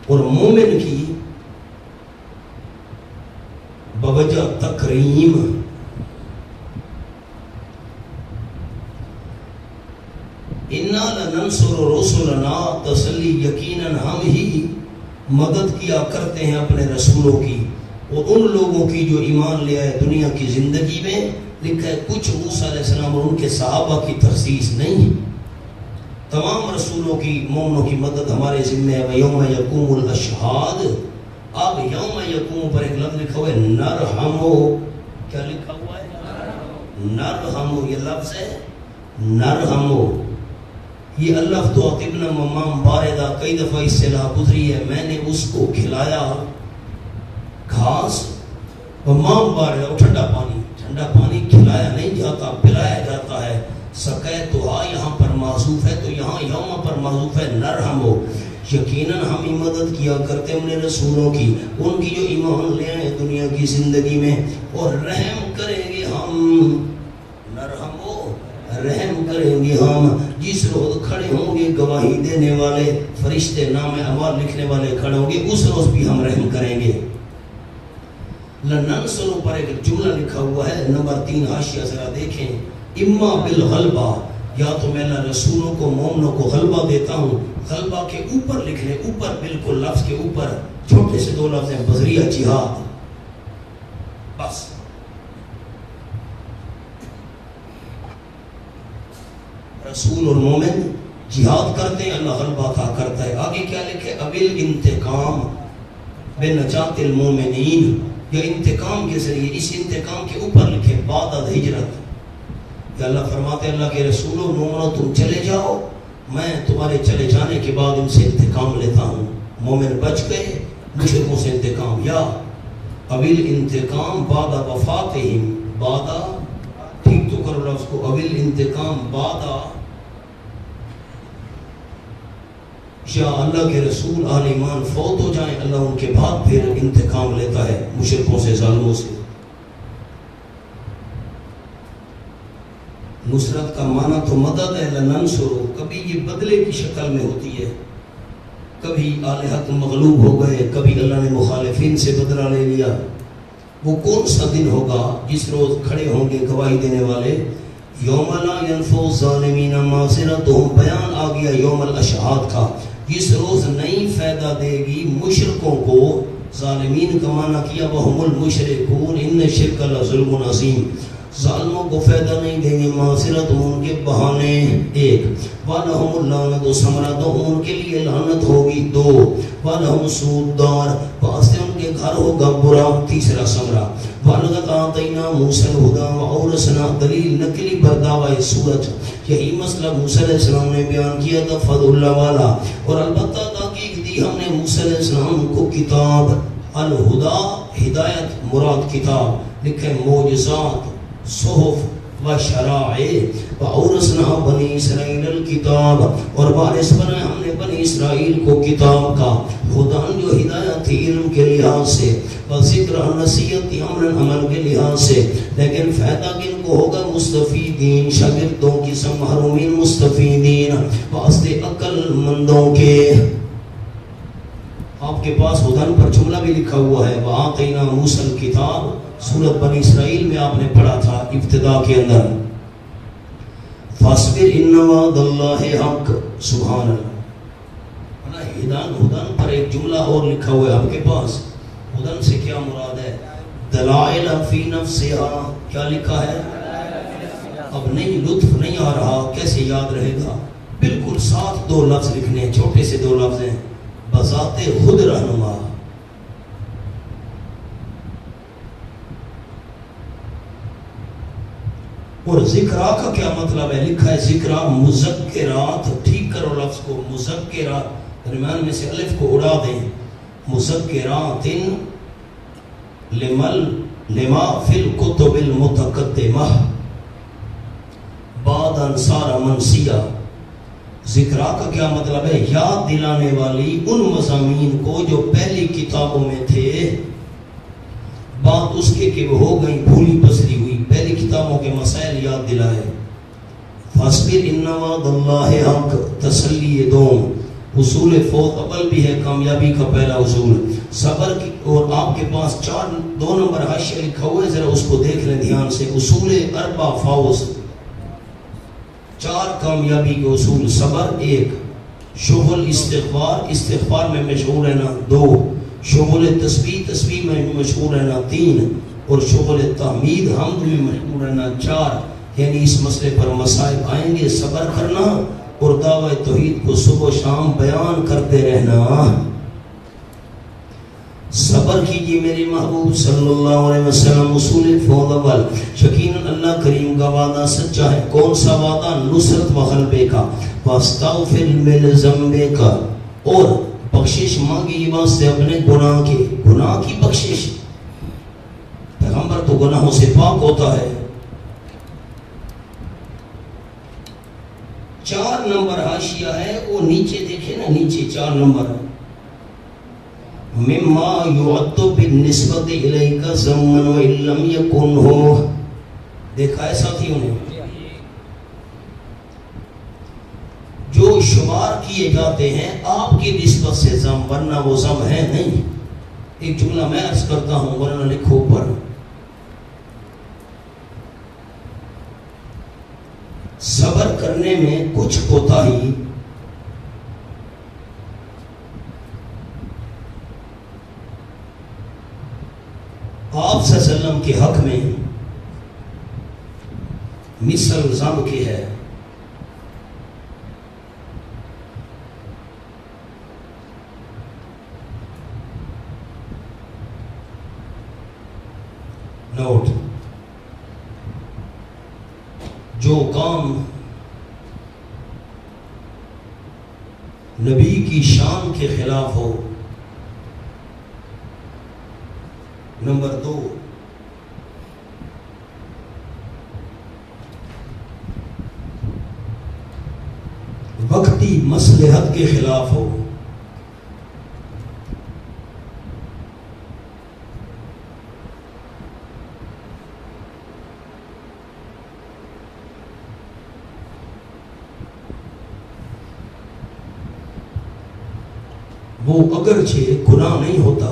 اور مومن کی بوجہ تکریم۔ اِنَّا لَنَنْصُرُ رُسُلَنَا، تسلی یقیناً ہم ہی مدد کیا کرتے ہیں اپنے رسولوں کی اور ان لوگوں کی جو ایمان لے آئے دنیا کی زندگی میں۔ لکھا ہے کچھ موسیٰ علیہ السلام اور ان کے صحابہ کی تخصیص نہیں، تمام رسولوں کی مومنوں کی مدد ہمارے ذمہ ہے۔ وَيَوْمَ يَقُومُ الْأَشْهَادُ، اب یوم یقوم پر ایک لفظ لکھا ہوا ہے نرحمو، کیا لکھا ہوا ہے؟ نرحمو، یہ لفظ ہے نرحمو۔ یہ اللہ تو ابن ممام باردہ کئی دفعہ اس سے لا گزری ہے، میں نے اس کو کھلایا گھاس، ممام باردہ، ٹھنڈا پانی کھلایا نہیں جاتا، پلایا جاتا ہے۔ سقیتھا یہاں پر معذوف ہے تو یہاں یوم پر معذوف ہے نرحمو، یقیناً ہم ہی مدد کیا کرتے اپنے رسولوں کی، ان کی جو ایمان لے آئے دنیا کی زندگی میں، اور رحم کریں گے ہم، نرحمو رحم کریں گے ہم۔ جس روز کھڑے ہوں گے گواہی دینے والے فرشتے، نام اعمال لکھنے والے کھڑے ہوں گے، اس روز بھی ہم رحم کریں گے۔ لننصر پر ایک جملہ لکھا ہوا ہے نمبر 3 حاشیہ ذرا دیکھیں، اما بالغلبہ، یا تو میں اللہ رسولوں کو مومنوں کو غلبہ دیتا ہوں، غلبہ کے اوپر لکھ لیں، اوپر بالکل لفظ کے اوپر چھوٹے سے 2 لفظ ہیں، بذریعہ جہاد، بس۔ رسول اور مومن جہاد کرتے ہیں، اللہ غلبہ عطا کرتا ہے۔ آگے کیا لکھے؟ ابل انتقام بنجات المومنین، یا انتقام کے ذریعے، اس انتقام کے اوپر لکھے بعد الہجرت، کہ اللہ فرماتے ہیں اللہ کے رسولوں مومنوں تم چلے جاؤ، میں تمہارے چلے جانے کے بعد ان سے انتقام لیتا ہوں۔ مومن بچ گئے مشرکوں سے انتقام، یا ابل انتقام بعد وفاتہم، بعد، ٹھیک تو کرو لفظ کو، ابل انتقام بعد، یا اللہ کے رسول اہل ایمان فوت ہو جائیں، اللہ ان کے بعد پھر انتقام لیتا ہے مشرکوں سے، ظالموں سے۔ نصرت کا معنی تو مدد ہے، لننصر، کبھی یہ بدلے کی شکل میں ہوتی ہے، کبھی آلہت مغلوب ہو گئے، کبھی اللہ نے مخالفین سے بدلہ لے لیا۔ وہ کون سا دن ہوگا جس روز کھڑے ہوں گے گواہی دینے والے؟ یوم لا ینفع الظالمین معذرتہم، بیان آ گیا یوم الاشہاد کا، جس روز نہیں فائدہ دے گی مشرکوں کو۔ ظالمین کا معنی کیا وہم المشرکون ان الشرک لظلم عظیم، ظالموں کو فائدہ نہیں دیں گے معذرت ان کے بہانے، ایک۔ وَلَهُمُ اللَّعْنَةُ ثَمَرَةٌ، ان کے لیے لعنت ہوگی، 2۔ وَلَهُمْ سُوءُ الدَّارِ، واسطے ان کے گھر ہوگا برا، تیسرا ثمرہ۔ وَلَقَدْ آتَيْنَا مُوسَى الْهُدَىٰ وَأَوْرَثْنَا، دلیل نقلی پر دعویٰ سورج، یہی مسئلہ موسیٰ علیہ السلام نے بیان کیا تھا فضل اللہ والا، اور البتہ تحقیق دی ہم نے موسیٰ علیہ السلام کو کتاب، الہدا ہدایت مراد کتاب، لکھے معجزات، صحف و شرائع، وَأَوْرَثْنَا بنی اسرائیل الکتاب، اور وارث بنائے ہم نے بنی اسرائیل کو کتاب کا، خدان جو ہدایت تھی علم کے لحاظ سے، وذکر نصیحت امن عمل کے لحاظ سے، لیکن فائدہ کن کو ہوگا؟ مستفیدین، شاگردوں کی، محرومین مستفیدین، واسطے عقل مندوں کے۔ آپ کے پاس ہدن پر جملہ بھی لکھا ہوا ہے، وَآتَيْنَا مُوسَى الْكِتَابَ، سورۃ بنی اسرائیل میں آپ نے پڑھا تھا ابتدا کے اندر، فَاصْبِرْ إِنَّ وَعْدَ اللَّهِ حَقٌّ، سبحان اللہ، ہدن ہدن پر ایک جملہ اور لکھا ہوا ہے آپ کے پاس. ہدن سے کیا مراد ہے؟ دلائل فی نفسہا. کیا لکھا ہے؟ اب نہیں لطف نہیں آ رہا، کیسے یاد رہے گا؟ بالکل ساتھ دو لفظ لکھنے ہیں، چھوٹے سے دو لفظ ہیں، بذات خود رہنما. اور ذکرہ کا کیا مطلب ہے؟ لکھا ہے ذکرہ مذکرات. ٹھیک کرو لفظ کو، مذکرات درمیان میں سے الف کو اڑا دیں. مذکرات لما فی الکتب المتقدمہ بعد انصار منسیہ. ذکرہ کا کیا مطلب ہے؟ یاد دلانے والی ان مضامین کو جو پہلی کتابوں میں تھے، بات اس کے کہ وہ ہو گئی بھولی پسلی ہوئی، پہلی کتابوں کے مسائل یاد دلائے. فاصبر ان وعد اللہ حق. تسلی دوم، اصول فوت اول بھی ہے کامیابی کا پہلا اصول صبر کی. اور آپ کے پاس 2 نمبر حاشیہ لکھا ہوا ہے، ذرا اس کو دیکھ لیں دھیان سے. اصول 4 فوز، 4 کامیابی کے اصول. صبر 1، شغل استغفار، استغفار میں مشغول رہنا 2، شغل تسبیح، تسبیح میں مشغول رہنا 3، اور شغل تحمید، حمد میں مشغول رہنا 4. یعنی اس مسئلے پر مسائل آئیں گے، صبر کرنا اور دعوی توحید کو صبح و شام بیان کرتے رہنا. صبر کیجیے میرے محبوب صلی اللہ علیہ وسلم. اصول فوز اول، یقیناً اللہ کریم کا وعدہ سچا ہے. کون سا وعدہ؟ نصرت و غلبے کا. واستغفر من ذنبک، اور بخشش مانگی واسطے اپنے گناہ کی بخشش. پیغمبر تو گناہوں سے پاک ہوتا ہے. 4 نمبر حاشیہ ہے، وہ نیچے دیکھیں نا، نیچے 4 نمبر. مما یعد بالنسبت الیک ضمن وان لم یکن ہو. دیکھا ہے ساتھیوں نے؟ جو شمار کیے جاتے ہیں آپ کی نسبت سے ضم، ورنہ وہ ضم ہے نہیں. ایک جملہ میں عرض کرتا ہوں ورنہ لکھو پر. صبر کرنے میں کچھ کوتاہی آپ صلی اللہ علیہ وسلم کے حق میں مثل ضم کی ہے. نوٹ، جو کام نبی کی شان کے خلاف ہو. نمبر 2، وقتی مصلحت کے خلاف ہو. وہ اگرچہ گناہ نہیں ہوتا،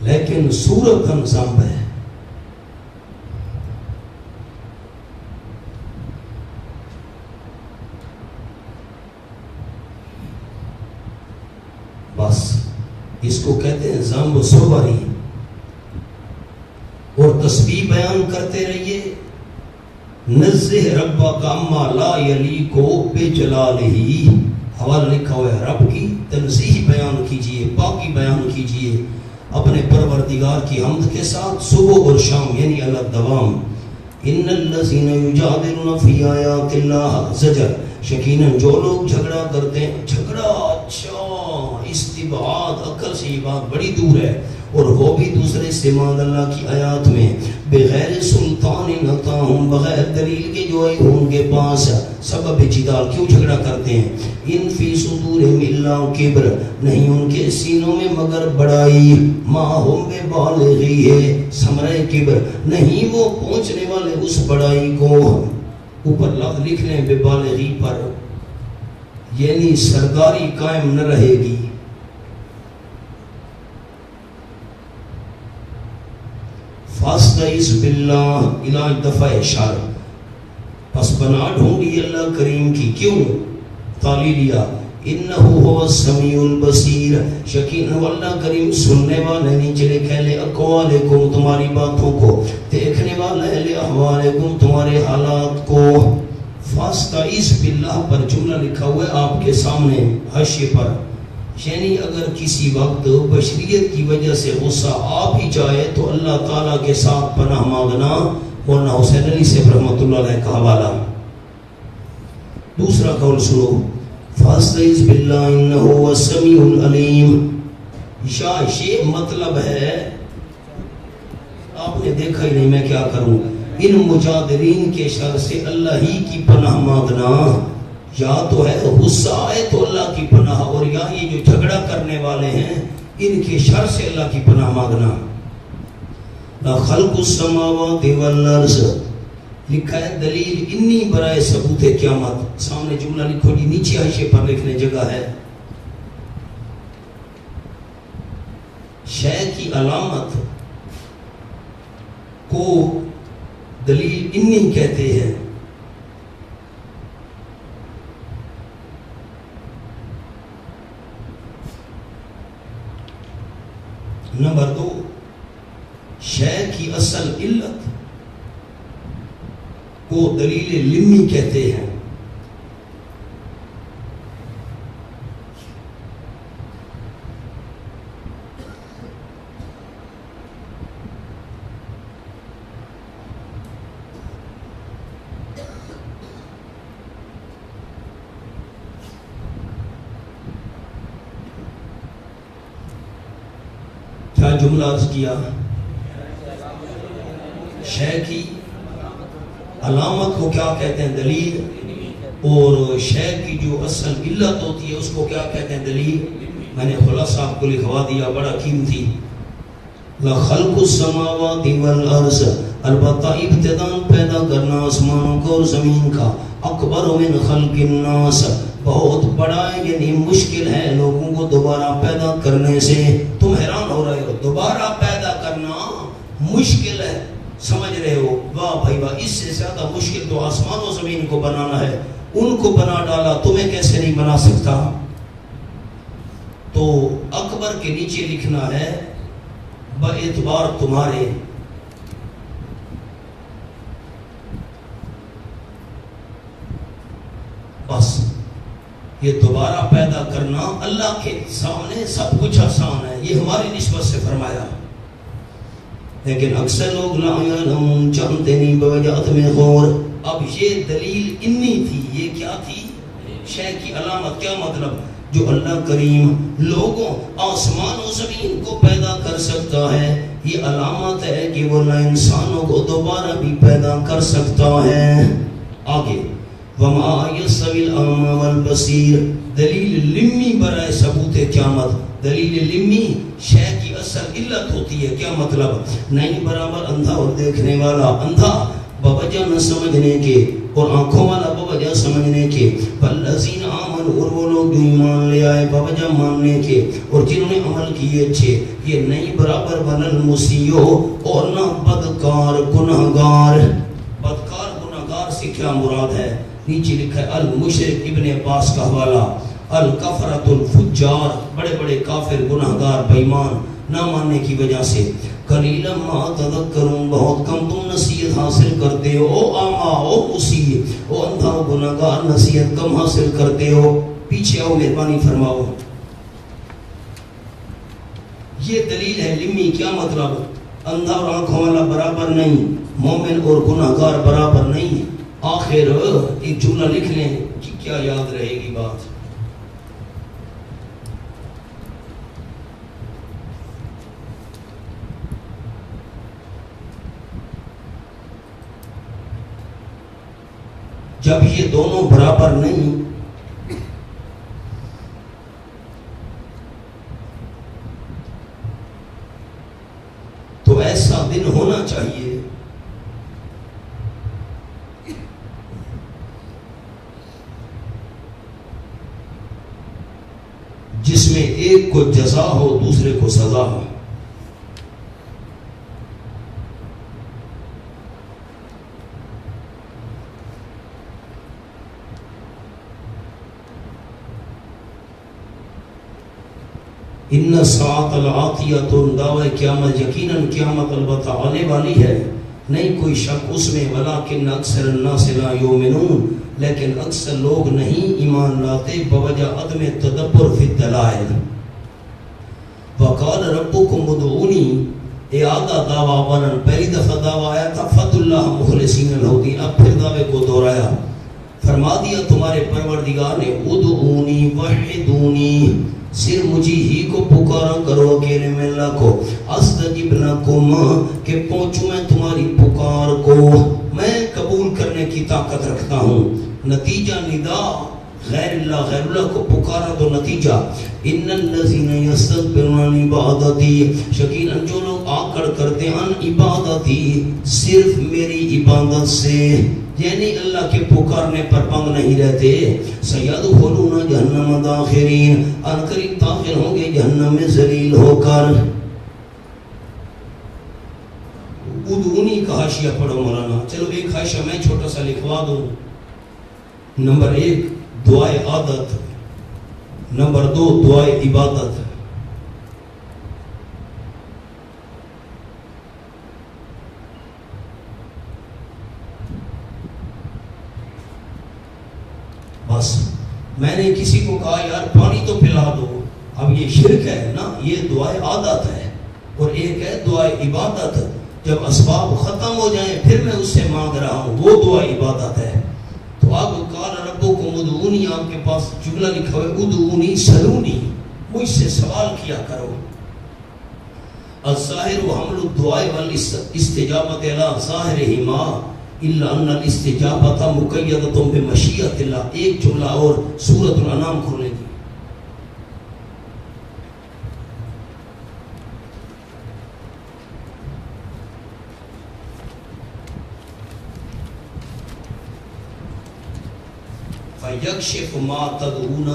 لیکن صورتاً ذنب ہے. بس اس کو کہتے ہیں ذنب صغری. اور تسبیح بیان کرتے رہیے. نزہ ربک عما لا یلیق بجلالہ. حوالہ لکھا ہوا ہے رب کی تنزیہ بیان کیجئے، پاکی بیان کیجئے اپنے پروردگار کی حمد کے ساتھ صبح اور شام، یعنی اللہ دوام. ان الذین یجادلون فی آیات اللہ زجر. یقیناً جو لوگ جھگڑا کرتے ہیں، جھگڑا اچھا استبعاد، عقل سے یہ بات بڑی دور ہے، اور وہ بھی دوسرے استعمال اللہ کی آیات میں بغیر سلطان عطاہم، بغیر دلیل کے جو آئی ان کے پاس. سبب جدال، کیوں جھگڑا کرتے ہیں؟ ان فی صدورہم الا کبر، نہیں ان کے سینوں میں مگر بڑائی. ما ہم ببالغیہ، ثمرہ کبر، نہیں وہ پہنچنے والے اس بڑائی کو. اوپر لفظ لکھ لیں ببالغی پر، یعنی سرداری قائم نہ رہے گی. فاستعذ باللہ علاج دفع شر، پس بنا ڈھونڈی اللہ کریم کی، کیوں تعلیلیہ انہو هو السمیع البصیر، یقیناً اللہ کریم سننے والا نہیں چلے کہلے اقوالکم تمہاری باتوں کو، دیکھنے والا ہے لے احوالکم تمہارے حالات کو۔ فاستعذ باللہ پر جملہ لکھا ہوا ہے آپ کے سامنے حاشیے پر، یعنی اگر کسی وقت بشریت کی وجہ سے غصہ آ بھی جائے تو اللہ تعالیٰ کے ساتھ پناہ مانگنا، ورنہ حسین علی سے رحمۃ اللہ علیہ کا حوالہ۔ دوسرا قول سنو، فاستعذ باللہ انہ هو السمیع العلیم، یہ مطلب ہے آپ نے دیکھا ہی نہیں میں کیا کروں، ان مجادلین کے شر سے اللہ ہی کی پناہ مانگنا، یا تو ہے غصہ آئے تو اللہ کی پناہ، اور یا یہ جو جھگڑا کرنے والے ہیں ان کے شر سے اللہ کی پناہ مانگنا۔ خلق السماوات والارض لکھا ہے دلیل انی برائے ثبوت قیامت، سامنے جملہ لکھو جی، نیچے حاشیے پر لکھنے جگہ ہے، شے کی علامت کو دلیل انی کہتے ہیں۔ نمبر 2، شے کی اصل علت کو دلیل لمی کہتے ہیں۔ کیا جملہ عرض کیا؟ شے کی علامت کو کیا کہتے ہیں؟ دلیل، اور شے کی جو اصل علت ہوتی ہے اس کو کیا کہتے ہیں؟ دلیل۔ میں نے خلاصہ آپ کو لکھوا دیا، بڑا قیمتی۔ لخلق السماوات والارض، البتہ ابتداء پیدا کرنا آسمانوں کو اور زمین کا، اکبر من خلق الناس، بہت بڑا ہے، یعنی مشکل ہے لوگوں کو دوبارہ پیدا کرنے سے۔ تم حیران ہو رہے ہو دوبارہ پیدا کرنا مشکل ہے، سمجھ رہے ہو؟ واہ بھائی واہ، اس سے زیادہ مشکل تو آسمان و زمین کو بنانا ہے، ان کو بنا ڈالا، تمہیں کیسے نہیں بنا سکتا؟ تو اکبر کے نیچے لکھنا ہے باعتبار تمہارے، بس یہ دوبارہ پیدا کرنا اللہ کے سامنے سب کچھ آسان ہے، یہ ہماری نسبت سے فرمایا، لیکن اکثر لوگ لا یعلمون، جانتے نہیں بوجہت میں غور۔ اب یہ دلیل انی تھی، یہ کیا تھی؟ شے کی علامت، کیا مطلب؟ جو اللہ کریم لوگوں آسمان و زمین کو پیدا کر سکتا ہے، یہ علامت ہے کہ وہ نہ انسانوں کو دوبارہ بھی پیدا کر سکتا ہے۔ آگے وما یستوی الاعمی والبصیر، دلیل لمی برائے ثبوت قیامت۔ دلیل لمی شے کی اصل علت ہوتی ہے، کیا مطلب؟ نہیں برابر اندھا اور دیکھنے والا، اندھا بوجہ نہ سمجھنے کے اور آنکھوں والا بوجہ سمجھنے کے، والذین آمنوا، اور وہ لوگ جو ایمان لے آئے بوجہ ماننے کے، اور جنہوں نے عمل کیے اچھے، یہ نہیں برابر وللمسیء، اور نہ بدکار گناہگار۔ بدکار گناہگار سے کیا مراد ہے؟ نیچے لکھا ہے المشرک، ابن عباس کا حوالہ، الکفرۃ الفجار، بڑے بڑے کافر گناہگار بےایمان نہ ماننے کی وجہ سے۔ قلیلا ما تذکرون، بہت کم تم نصیحت حاصل کرتے ہو، او اعمیٰ، او مسیء، او اندھا و گناہگار، نصیحت کم حاصل کرتے ہو۔ پیچھے آؤ، مہربانی فرماؤ۔ یہ دلیل ہے لمی، کیا مطلب؟ اندھا اور آنکھوں والا برابر نہیں، مومن اور گناہگار برابر نہیں۔ آخر ایک جملہ لکھ لیں کہ کیا یاد رہے گی بات۔ جب یہ دونوں برابر نہیں تو ایسا دن ہونا چاہیے جس میں ایک کو جزا ہو دوسرے کو سزا ہو۔ ان الساعۃ الآتیۃ، دعوی قیامت، یقیناً قیامت البتہ آنے والی ہے، نہیں کوئی شک اس میں، ولکن اکثر الناس لا یؤمنون، لیکن اکثر لوگ نہیں ایمان لاتے بوجہ عدم تدبر فی الدلائل۔ وقال ربکم ادعونی، اعادہ دعویٰ ونن، پہلی دفعہ دعویٰ آیا تھا فد اللہ مخلصین لہ الدین، اب پھر دعوے کو دہرایا، فرما دیا تمہارے پروردگار نے ادعونی وحدونی، صرف مجھے ہی کو پکارا کرو، اکیلے میں اللہ کو، استجب لکم، کہ پہنچوں میں تمہاری پکار کو، میں قبول کرنے کی طاقت رکھتا ہوں۔ نتیجہ ندا غیر اللہ کو پکارا تو نتیجہ ان الذین یستکبرون عن عبادتی، یقیناً جو لوگ آکڑ کرتے ہیں عن عبادتی، صرف میری عبادت سے، یعنی اللہ کے پکارنے پر پنگ نہیں رہتے، سیدخلون جہنم داخرین، ان قریب داخل ہوں گے جہنم میں ذلیل ہو کر۔ ادعونی کا حاشیہ پڑھو مولانا، چلو ایک حاشیہ میں چھوٹا سا لکھوا دوں۔ نمبر 1 دعائے عادت، نمبر 2 دعائے عبادت۔ بس میں نے کسی کو کہا یار پانی تو پلا دو، اب یہ شرک ہے نا، یہ دعائے عادت ہے، اور ایک ہے دعائے عبادت، جب اسباب ختم ہو جائیں پھر میں اس سے مانگ رہا ہوں، وہ دعائے عبادت ہے۔ تو اب قال ربکم ادعونی، آپ کے پاس جملہ لکھا ہوا ہے ادعونی سلونی، مجھ سے سوال کیا کرو۔ الظاہر حمل الدعاء والاستجابۃ الی ظاہرہما الا ان الاستجابۃ مقیدۃ بمشیۃ اللہ۔ ایک جملہ اور سورۃ الانعام کھولیں گے۔ فَيَكْشِفُ مَا تَدْعُونَ،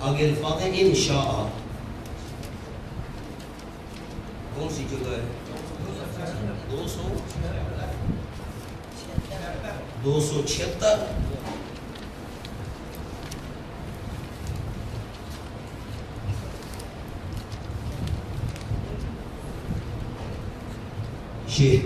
آگے الفاظ ہیں انشاء، کون سی جگہ ہے؟ 276۔ یہ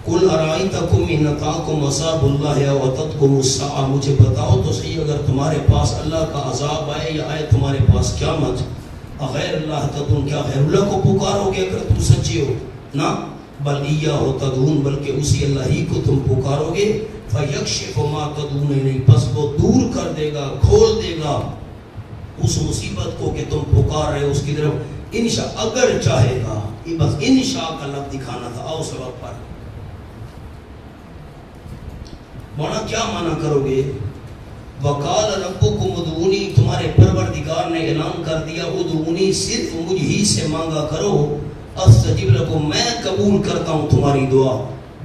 قل ارائیتکم ان اتاکم عذاب اللہ واتتکم الساعۃ، مجھے بتاؤ تو صحیح اگر تمہارے پاس اللہ کا عذاب آئے یا آئے تمہارے پاس قیامت، غیر اللہ تدعون، کیا غیر اللہ کو پکارو گے اگر تم سچے ہو؟ نہ، بل ایاہ تدعون، بلکہ اسی اللہ ہی کو تم پکارو گے۔ فیکشف ما تدعون الیہ، پس وہ دور کر دے گا، کھول دے گا اس مصیبت کو کہ تم پکار رہے ہو اس کی طرف، انشاء، اگر چاہے گا، یہ بس انشاء کا لفظ دکھانا تھا۔ آؤ سبق پر، مولانا کیا معنی کرو گے؟ وقال ربکم ادعونی، تمہارے پروردگار نے اعلان کر دیا ادعونی، صرف مجھ ہی سے مانگا کرو، استجب لکم، میں قبول کرتا ہوں تمہاری دعا۔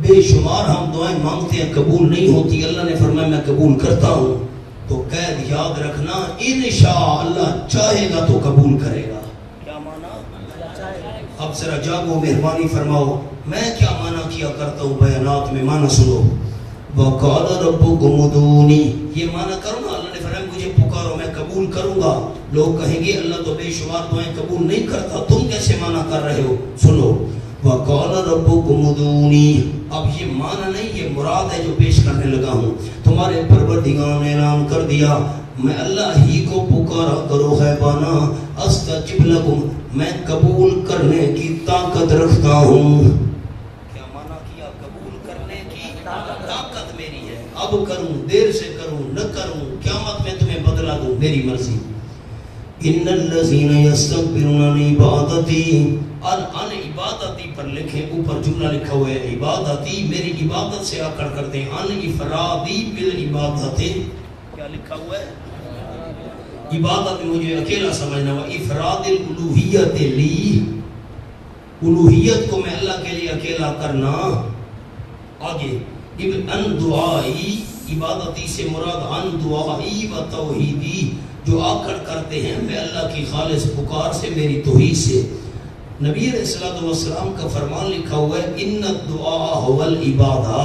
بے شمار ہم دعائیں مانگتے ہیں قبول نہیں ہوتی، اللہ نے فرمایا میں قبول کرتا ہوں۔ تو قید یاد رکھنا، انشاء اللہ چاہے گا تو قبول کرے گا۔ کیا معنی؟ اب ذرا جاگو، مہربانی فرماؤ، میں کیا معنی کیا کرتا ہوں بیانات میں، معنی سنو۔ وقال ربکم ادعونی، یہ معنی کرو نا، اللہ نے فرمایا مجھے پکارو میں قبول کروں گا۔ لوگ کہیں گے اللہ تو بے شمار دعائیں قبول نہیں کرتا، تم کیسے معنی کر رہے ہو؟ سنو، وقال ربکم ادعونی، اب یہ معنی نہیں، یہ مراد ہے جو پیش کرنے لگا ہوں۔ تمہارے پروردگار نے اعلان کر دیا میں اللہ ہی کو پکارا کرو غیبانہ، استجب لکم، میں قبول کرنے کی طاقت رکھتا ہوں۔ کیا معنی کیا؟ قبول کرنے کی طاقت میری ہے، اب کروں، دیر سے کروں، نہ کروں، قیامت میں تمہیں بدلا دوں، میری مرضی۔ ان الذین یستکبرون عن عبادتی، ان عبادتی پر لکھیں، اوپر جملہ لکھا ہوا ہے عبادتی، میری عبادت سے آکڑ کرتے ہیں، ان افرادی بالعبادت، کیا لکھا ہوا ہے؟ عبادت مجھے اکیلا سمجھنا ہوا، افراد الالوہیت لی، الوہیت کو میں اللہ کے لیے اکیلا کرنا۔ آگے ان دعائی، عبادتی سے مراد ان دعائی و توحیدی، جو آکڑ کرتے ہیں میں اللہ کی خالص پکار سے، میری توحید سے۔ نبی علیہ الصلوۃ والسلام کا فرمان لکھا ہوا ہے ان الدعاء هو العبادہ،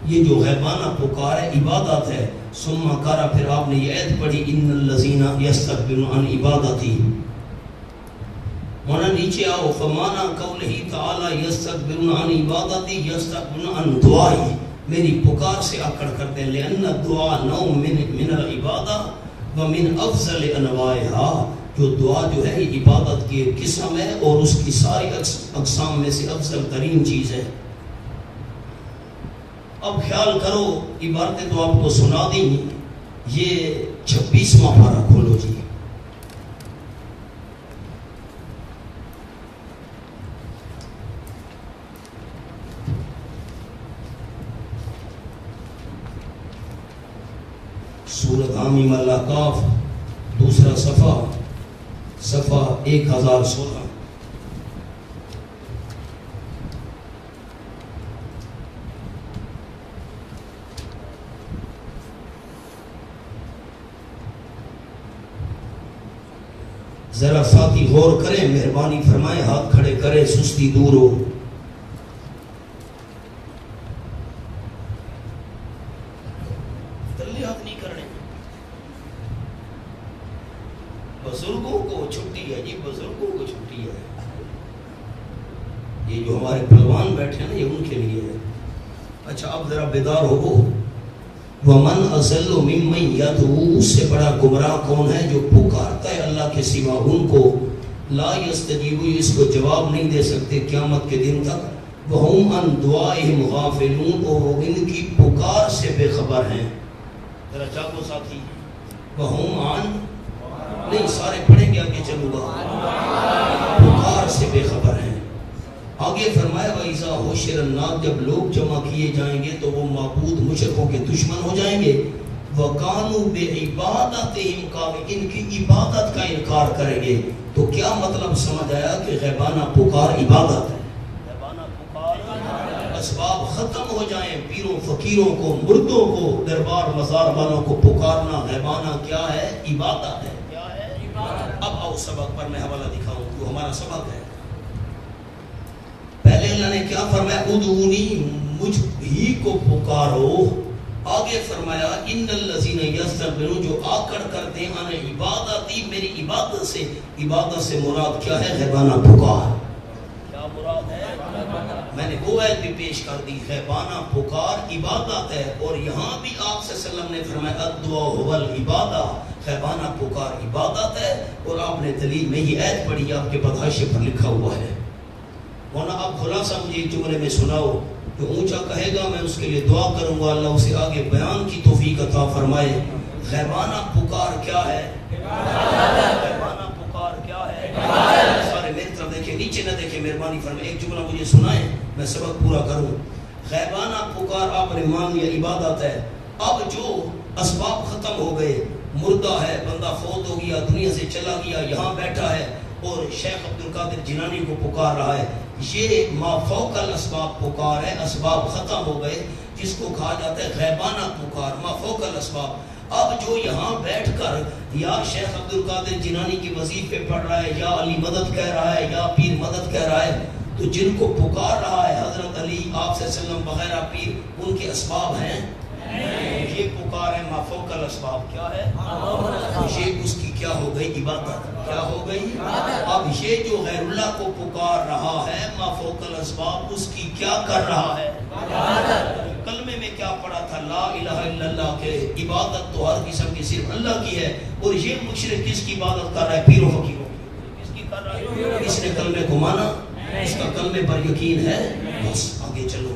یہ جو غیبانہ پکار ہے عبادت ہے۔ ثم قرأ، پھر آپ نے یہ آیت پڑھی ان الذین یستکبرون عن عبادتی، وہاں نیچے آؤ فمانا قولہ تعالی یستکبرون عن عبادتی یستکبرون عن دعائی، میری پکار سے آکڑ کرتے ہیں، لأن الدعاء نوع من العبادہ ومن افضل انواعہا، جو دعا جو ہے یہ عبادت کی ایک قسم ہے اور اس کی ساری اقسام میں سے افضل ترین چیز ہے۔ اب خیال کرو، عبارتیں تو آپ کو سنا دیں، یہ 26واں پارہ کھولو جی۔ سورۃ حامیم الاحقاف، دوسرا صفحہ 1016۔ ذرا ساتھی غور کریں، مہربانی فرمائیں، ہاتھ کھڑے کریں، سستی دور ہو۔ تلے ہاتھ نہیں کرنے، بزرگوں کو چھٹی ہے جی، بزرگوں کو چھٹی ہے۔ یہ جو ہمارے پہلوان بیٹھے ہیں نا، یہ ان کے لیے ہے۔ اچھا اب ذرا بیدار ہو۔ ومن اضل ممن یدعو، اس سے بڑا گمراہ کون ہے جو پکارتا ہے اللہ کے سوا ان کو، لا یستجیب، اس کو جواب نہیں دے سکتے قیامت کے دن تک، وہم عن دعائہم غافلون، اور وہ ان کی پکار سے بے خبر ہیں۔ ذرا چاہو ساتھی، وہم عن نہیں، سارے پڑھیں گے، آگے چلوں گا، پکار سے بے خبر ہیں۔ آگے فرمایا وَإِذَا حُشِرَ النَّاسُ، جب لوگ جمع کیے جائیں گے تو وہ معبود مشرکوں کے دشمن ہو جائیں گے، وَقَانُوا بِعِبَادَتِهِمْ كَافِرُونَ، ان کی عبادت کا انکار کریں گے۔ تو کیا مطلب سمجھ آیا کہ غیبانہ پکار عبادت ہے؟ غیبانہ پکار، اسباب ختم ہو جائیں، پیروں فقیروں کو، مردوں کو، دربار مزار والوں کو پکارنا غیبانہ کیا ہے؟ عبادت ہے۔ کیا ہے؟ عبادت۔ اب آؤ سبق پر میں حوالہ دکھاؤں، جو ہمارا سبق ہے۔ پہلے اللہ نے کیا فرمایا؟ ادعونی، مجھ ہی کو پکارو۔ آگے فرمایا ان الذین یستکبرون، جو آکڑ کرتے ہیں عن عبادتی، میری عبادت سے۔ عبادت سے مراد کیا ہے؟ غیبانہ پکار۔ کیا مراد ہے؟ میں نے وہ آیت بھی پیش کر دی، غیبانہ پکار عبادت ہے، اور یہاں بھی آپ صلی اللہ علیہ وسلم نے فرمایا الدعاء هو العبادہ، غیبانہ پکار عبادت ہے، اور آپ نے دلیل میں ہی آیت پڑھی، آپ کے حاشیے پر لکھا ہوا ہے۔ ورنہ اب خلاصہ مجھے ایک جملے میں سناؤ، جو اونچا کہے گا میں اس کے لیے دعا کروں گا، اللہ اسے آگے بیان کی توفیق عطا فرمائے۔ غیبانہ پکار کیا ہے؟ غیبانہ پکار کیا ہے؟ سارے میری طرف دیکھیں، نیچے نہ دیکھیں، مہربانی فرمائے، ایک جملہ مجھے سنائیں، میں سبق پورا کروں۔ غیبانہ پکار آپ نے مان لیا عبادت ہے۔ اب جو اسباب ختم ہو گئے، مردہ ہے، بندہ فوت ہو گیا، دنیا سے چلا گیا، یہاں بیٹھا ہے اور شیخ عبد القادر جیلانی کو پکار رہا ہے، یہ ما فوق الاسباب پکار ہے، اسباب ختم ہو گئے، جس کو کہا جاتا ہے غیبانہ پکار، ما فوق الاسباب۔ اب جو یہاں بیٹھ کر یا شیخ عبد القادر جیلانی کی وظیفے پڑھ رہا ہے، یا علی مدد کہہ رہا ہے، یا پیر مدد کہہ رہا ہے، تو جن کو پکار رہا ہے حضرت علی، آپ صلی اللہ علیہ وسلم وغیرہ پیر، ان کے اسباب ہیں؟ یہ پکار ہے ما فوق الاسباب۔ کیا ہے؟ یہ اس کی کیا ہو گئی؟ عبادت۔ کیا ہو گئی؟ اب یہ جو غیر اللہ کو پکار رہا ہے ما فوق الاسباب، اس کی کیا کر رہا ہے؟ کلمے میں کیا پڑھا تھا؟ لا الہ الا اللہ، کے عبادت تو ہر قسم کی صرف اللہ کی ہے، اور یہ مشرک کس کی عبادت کر رہا ہے؟ پیروں فقیروں کی۔ کس کی کر رہا ہے؟ اس نے کلمے کو مانا، اس کا کلمے پر یقین ہے، بس آگے چلو۔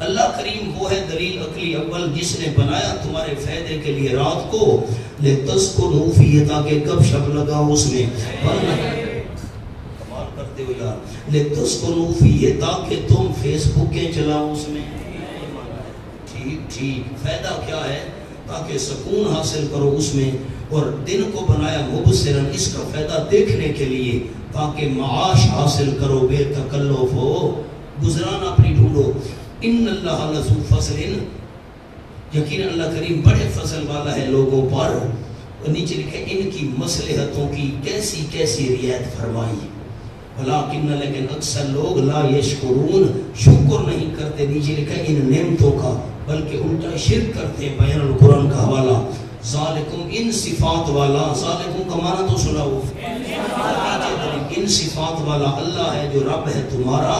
اللہ کریم وہ ہے دلیل عقلی اول، جس نے بنایا تمہارے فائدے کے لیے رات کو، لِتَسْكُنُوا فِيهِ، تاکہ گپ شپ لگاؤ اس میں، کمال کرتے ہو یار، لِتَسْكُنُوا فِيهِ، تاکہ تم فیس بکیں چلاؤ اس میں۔ ٹھیک، فائدہ کیا ہے؟ تاکہ سکون حاصل کرو اس میں، اور دن کو بنایا مبصراً، اس کا فائدہ دیکھنے کے لیے، تاکہ معاش حاصل کرو، بے تکلف ہو، گزران اپنی ڈھونڈو۔ ان اللہ لذو فضل، یقین اللہ کریم بڑے فضل والا ہے لوگوں پر، اور نیچے لکھے ان کی مصلحتوں کی کیسی کیسی رعایت فرمائی، ولیکن لیکن اکثر لوگ لا یشکرون، شکر نہیں کرتے، نیچے لکھا ان نعمتوں کا، بلکہ الٹا شرک کرتے ہیں۔ بیان القرآن کا حوالہ، ذالکم ان صفات والا، ذالکم کا معنی تو سناؤ، ان صفات والا اللہ ہے جو رب ہے تمہارا،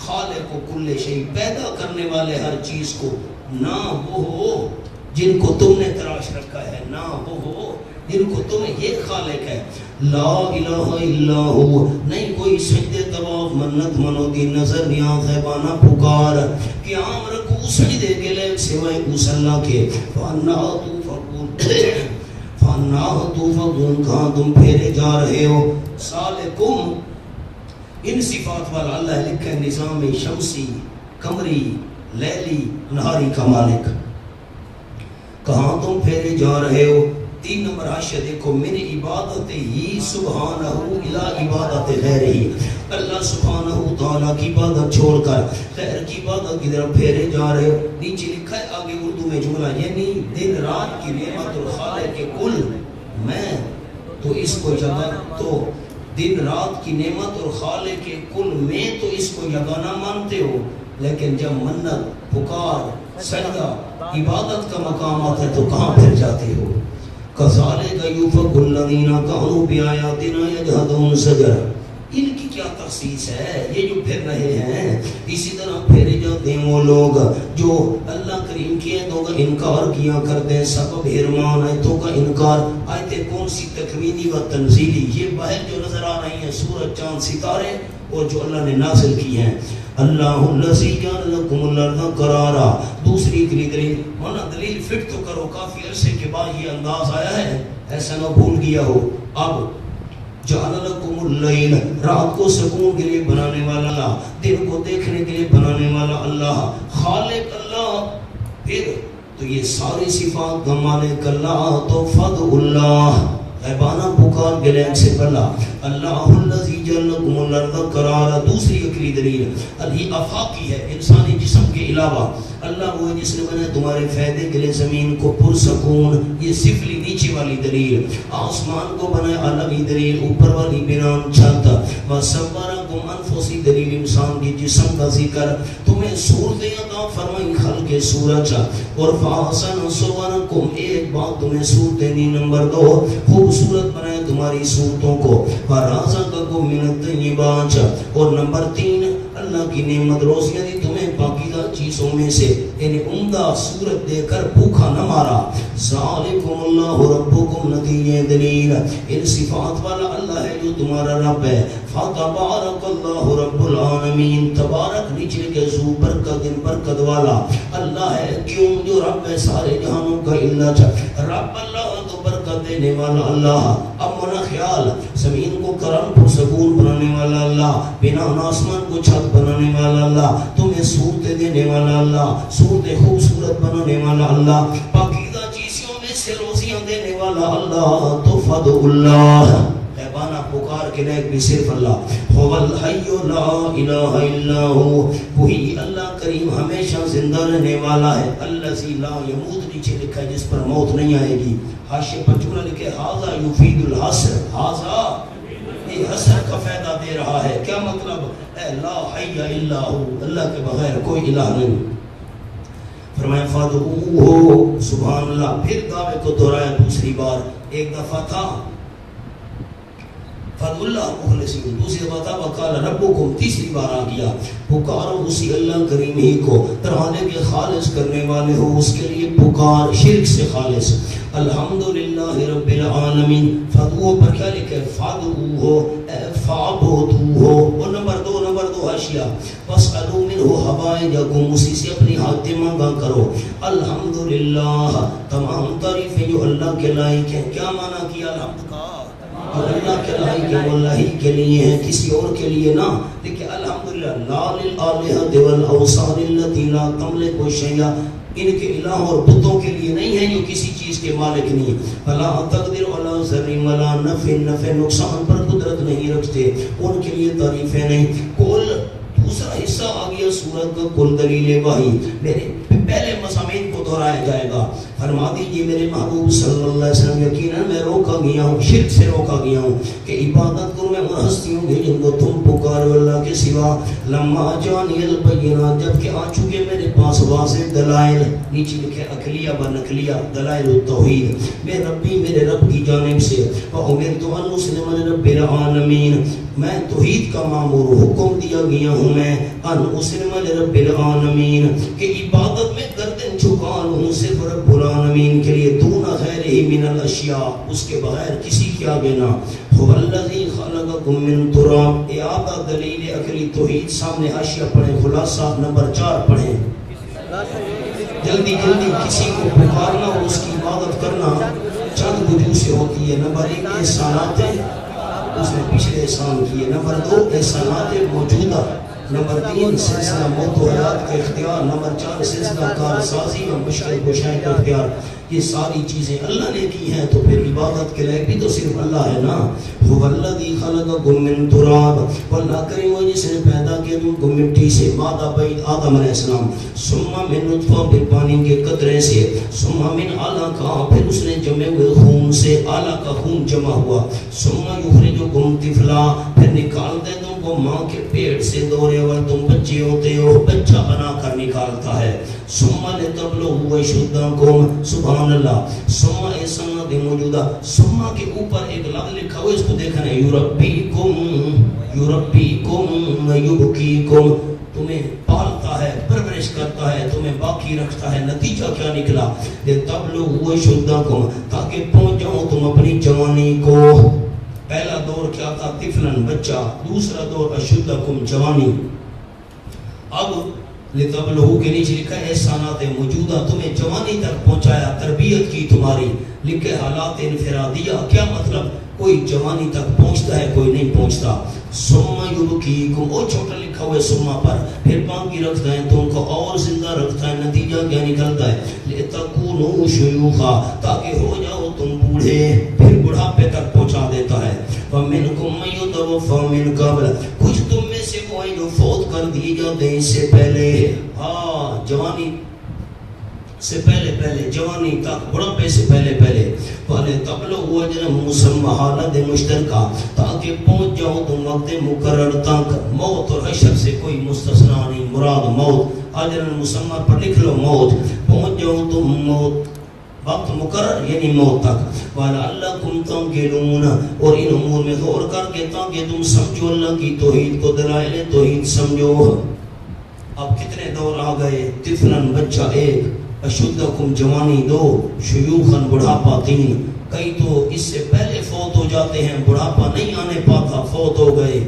خالق و کل شیء، پیدا کرنے والے ہر چیز کو، نہ وہ ہو جن کو تم نے تراش رکھا ہے، نہ وہ ہو جن کو تم یہ خالق ہے، لا الہ الا ہو، نہیں کوئی سجدے طواف منت منودی نظر نیاز غیبانہ پکار قیام رکوع سجدے کے لئے سوائے اس اللہ کے، فَأَنَّا تُوفَقُونَ، کہاں تم پھیرے جا رہے ہو، سالکم ان صفات والا اللہ لکھا ہے نظام شمسی قمری لیلی نہاری کا مالک، کہاں تم پھیرے جا رہے ہو۔ 3 نمبر حاشیہ دیکھو، میری عبادت ہی سبحانہ الا عبادت غیر ہی، اللہ سبحانہ تعالیٰ کی عبادت چھوڑ کر غیر کی عبادت کی طرف پھیرے جا رہے ہو۔ نیچے لکھا ہے آگے اردو میں جملہ، یعنی دن رات کی نعمت اور خالق کے کل میں تو اس کو تو دن رات کی نعمت اور خالق کے کل میں تو اس کو یگانہ مانتے ہو، لیکن جب منت پکار سجدہ عبادت کا مقام آتا ہے تو کہاں پھر جاتے ہو۔ کذالک یوفق الذین کانوا بآیاتنا یجحدون سجرا، ان کی کیا تخصیص ہے، یہ جو پھر رہے ہیں اسی طرح پھیرے جاتے ہیں وہ لوگ جو اللہ کریم کی آیتوں کا انکار کیا کرتے ہیں، سبب حرمان آیتوں کا انکار۔ آیتیں کون سی؟ تکوینی و تنزیلی، یہ باہر جو نظر آ رہی ہیں سورج چاند ستارے اور جو اللہ نے نازل کی ہیں۔ اللہ الذی جعل لکم الارض قرارا، دوسری دلیل مانا دلیل فٹ تو کرو، کافی عرصے کے بعد یہ انداز آیا ہے، ایسا نہ بھول گیا ہو۔ اب جعل لکم اللیل، رات کو سکون کے لیے بنانے والا اللہ، دن کو دیکھنے کے لیے بنانے والا اللہ، خالق اللہ، پھر تو یہ ساری صفات کا مالک اللہ، تو فد اللہ غیبانہ پکار گلیک سے پڑھا، اللہ الذی جعل لکم الارض قرارا۔ دوسری اکلی دلیل اللہ افاقی ہے، انسانی جسم کے علاوہ اللہ وہ ہے جس نے بنا تمہارے فائدے کے لیے زمین کو پرسکون، یہ سفلی نیچے والی دلیل، آسمان کو بنایا الگی دلیل، اوپر والی بنان چھت، وَصَوَّرَكُمْ أَنفُسِ دلیل انسان کی جسم کا ذکر، تمہیں صورتیں عطا فرمائی خلق سورج، اور فَأَحْسَنَ صُوَرَكُمْ، ایک بات تمہیں صورتیں دی، نمبر 2 خوبصورت بنائے تمہاری صورتوں کو، وَرَازَقَكُمْ مِنَ الطَّيِّبَاتِ، اور نمبر 3 اللہ کی نعمت روزیاں دی تمہیں پاکیزہ چیزوں میں سے، یعنی عمدہ صورت دے کر بھوکا نہ مارا۔ ذالکم اللہ ربکم، نتیجہ دلیل ان صفات والا اللہ ہے جو تمہارا رب ہے۔ فتبارک اللہ رب العالمین، تبارک نیچے کے زو برکت ان برکت والا اللہ ہے، کیوں جو رب ہے سارے جہانوں کا اللہ، رب اللہ تو برکت دینے والا اللہ۔ اب منا خیال، زمین کو کرم پر سکون بنانے والا اللہ، بنا آسمان کو چھت بنانے والا اللہ، تمہیں صورتیں دینے والا اللہ، صورتیں خوبصورت بنانے والا اللہ، پاکیزہ چیزوں میں سے روزیاں دینے والا اللہ، تو فد اللہ غیبانہ پکار کے لئے بھی صرف اللہ، هو الحی لا الہ الا ہو، وہی اللہ کریم ہمیشہ زندہ رہنے والا ہے، الذی لا یموت، نیچے لکھا ہے جس پر موت نہیں آئے گی، حاشیے پر جملہ لکھے ھذا یفید الحصر، ھذا یہ حسر کا فائدہ دے رہا ہے، کیا مطلب؟ اے لا حی الا ہو، اللہ کے بغیر کوئی الہ نہیں۔ فرمایا فادعوہ، سبحان اللہ، پھر دعوے کو دہرایا دوسری بار، ایک دفعہ تھا فَدْعُوا اللَّهَ مُخْلِصِينَ، دوسری دفعہ تھا وَقَالَ رَبُّكُمْ، تیسری بار آ گیا، پکارو اسی اللہ کریم ہی کو، ترہانے کے خالص کرنے والے ہو، اس کے لیے پکار، شرک سے خالص۔ الحمدللہ رب العالمین، فَدْعُوا پر کیا لکھے؟ فَدْعُوهُ، فَعْبُدُوهُ، اور نمبر 2 حاشیہ، وَاسْأَلُوا مِنْهُ حَوَائِجَكُمْ، اسی سے اپنی حاجتیں مانگا کرو۔ الحمدللہ، تمام تعریفیں جو اللہ کے لائق ہیں، کیا معنی کیا الحمد کا؟ اور اللہ کے لائق ہے، وہ اللہ ہی کے لیے ہیں، کسی اور کے لیے نہ، لیکن الحمدللہ لا للآلہۃ والاوثان التي لا تملک شیئا، ان کے الہ اور بتوں کے لیے نہیں ہے جو کسی چیز کے مالک نہیں، ولا تقدر ولا ذر ولا نفع نقصان پر قدرت نہیں رکھتے، ان کے لیے تعریفیں نہیں۔ کل دوسرا حصہ آ گیا سورت کا، کل دلیل وحی، میرے پہلے مضامین کو دہرایا جائے گا۔ فرما دیجیے میرے محبوب صلی اللہ علیہ وسلم یقیناً میں روکا گیا ہوں، شرک سے روکا گیا ہوں کہ عبادت کروں میں ان ہستیوں کی جن کو تم پکارو اللہ کے سوا۔ لما جانی البینات، جب کہ آ چکے میرے پاس واضح دلائل، نیچے لکھے عقلیہ و نقلیہ، دلائل التوحید میں ربی میرے رب کی جانب سے، وَأُمِرْتُ أَنْ أُسْلِمَ لِرَبِّ الْعَالَمِينَ، میں توحید کا مامور، حکم دیا گیا ہوں میں ان اسلم لرب العالمین کہ عبادت میں گردن جھکا لوں صرف رب العالمین کے لیے، دون غیرہ من الاشیاء، اس کے بغیر کسی کے آگے نہ۔ هو الذی خلقکم من تراب، اعادہ دلیل عقلی توحید، سامنے حاشیہ پڑھیں، خلاصہ نمبر 4 پڑھیں۔ جلدی جلدی کسی کو پکارنا اور اس کی عبادت کرنا چند وجوہ سے ہوتی ہے۔ نمبر 1 احسانات ہیں، اس نے پچھلے احسان کیے۔ نمبر 2 احسانات موجودہ۔ نمبر 3 سلسلہ موت و حیات کا اختیار۔ نمبر 4 سلسلہ کارسازی اور مشکل کشائی کا اختیار۔ یہ ساری چیزیں اللہ نے کی ہیں، تو پھر عبادت کے لائق بھی تو صرف اللہ ہے نا۔ هو الذی خلقکم من تراب، اللہ کریم وہ جس نے پیدا کیا تم کو مٹی سے، مادہ بعید آدم علیہ السلام، ثم من نطفہ، پھر پانی کے قطرے سے، ثم من علقہ، پھر اس نے جمے ہوئے خون سے، علقہ خون جمع ہوا، ثم یخرجکم طفلا، پھر نکالتے تم کو ماں کے پیٹ سے، دورے اول تم بچے ہوتے ہو، بچہ بنا کر نکالتا ہے، ثم لتبلغوا اشدکم، سبحان اللہ، ثم احسانات موجودہ، ثم کے اوپر ایک لفظ لکھا ہوا، اس کو دیکھنا ہے، یربیکم ویبکیکم، تمہیں پالتا ہے، پرورش کرتا ہے، تمہیں باقی رکھتا ہے۔ نتیجہ کیا نکلا؟ لتبلغوا اشدکم، تاکہ پہنچ جاؤ تم اپنی جوانی کو۔ پہلا دور کیا تھا؟ طفلن، بچہ، دوسرا دور اشدکم، جوانی۔ اب لتبلغوا کے نیچے لکھا ہے احسانات موجودہ، تمہیں جوانی تک پہنچایا، تربیت کی تمہاری، لکھے حالات انفرادیہ، کیا مطلب؟ کوئی جوانی تک پہنچتا ہے، کوئی نہیں پہنچتا۔ ثم یبکیکم، اور چھوٹا لکھا ہوا ہے سما پر، پھر باقی رکھتا ہے تم کو اور زندہ رکھتا ہے۔ نتیجہ کیا نکلتا ہے؟ لتکونوا شیوخا، تاکہ ہو جاؤ تم بوڑھے، پھر بڑھاپے تک پہنچا دیتا ہے۔ ومنکم من یتوفی من قبل، کچھ تم میں سے وہ ہیں جو فوت کر دی جاتے ہیں اس سے پہلے، ہاں جوانی سے پہلے پہلے، جوانی تک، بڑھاپے سے پہلے پہلے، والے تبلغوا اجرا مسمى، حالت مشترکہ، تاکہ پہنچ جاؤ تم وقت مقرر تک۔ موت اور حشر سے کوئی مستثنا نہیں، مراد موت، اجرا مسمى پر لکھ لو موت، پہنچ جاؤ تم موت وقت مقرر یعنی موت تک۔ وَلَعَلَّكُمْ تَعْقِلُونَ، اور ان امور میں غور کر کے تاکہ تم سمجھو اللہ کی توحید کو، دلائل توحید سمجھو۔ اب کتنے دور آ گئے؟ طفلن، بچہ 1، اشدکم، جوانی 2، شیوخن، بڑھاپا 3۔ کئی تو اس سے پہلے فوت ہو جاتے ہیں، بڑھاپا نہیں آنے پاتا، فوت ہو گئے۔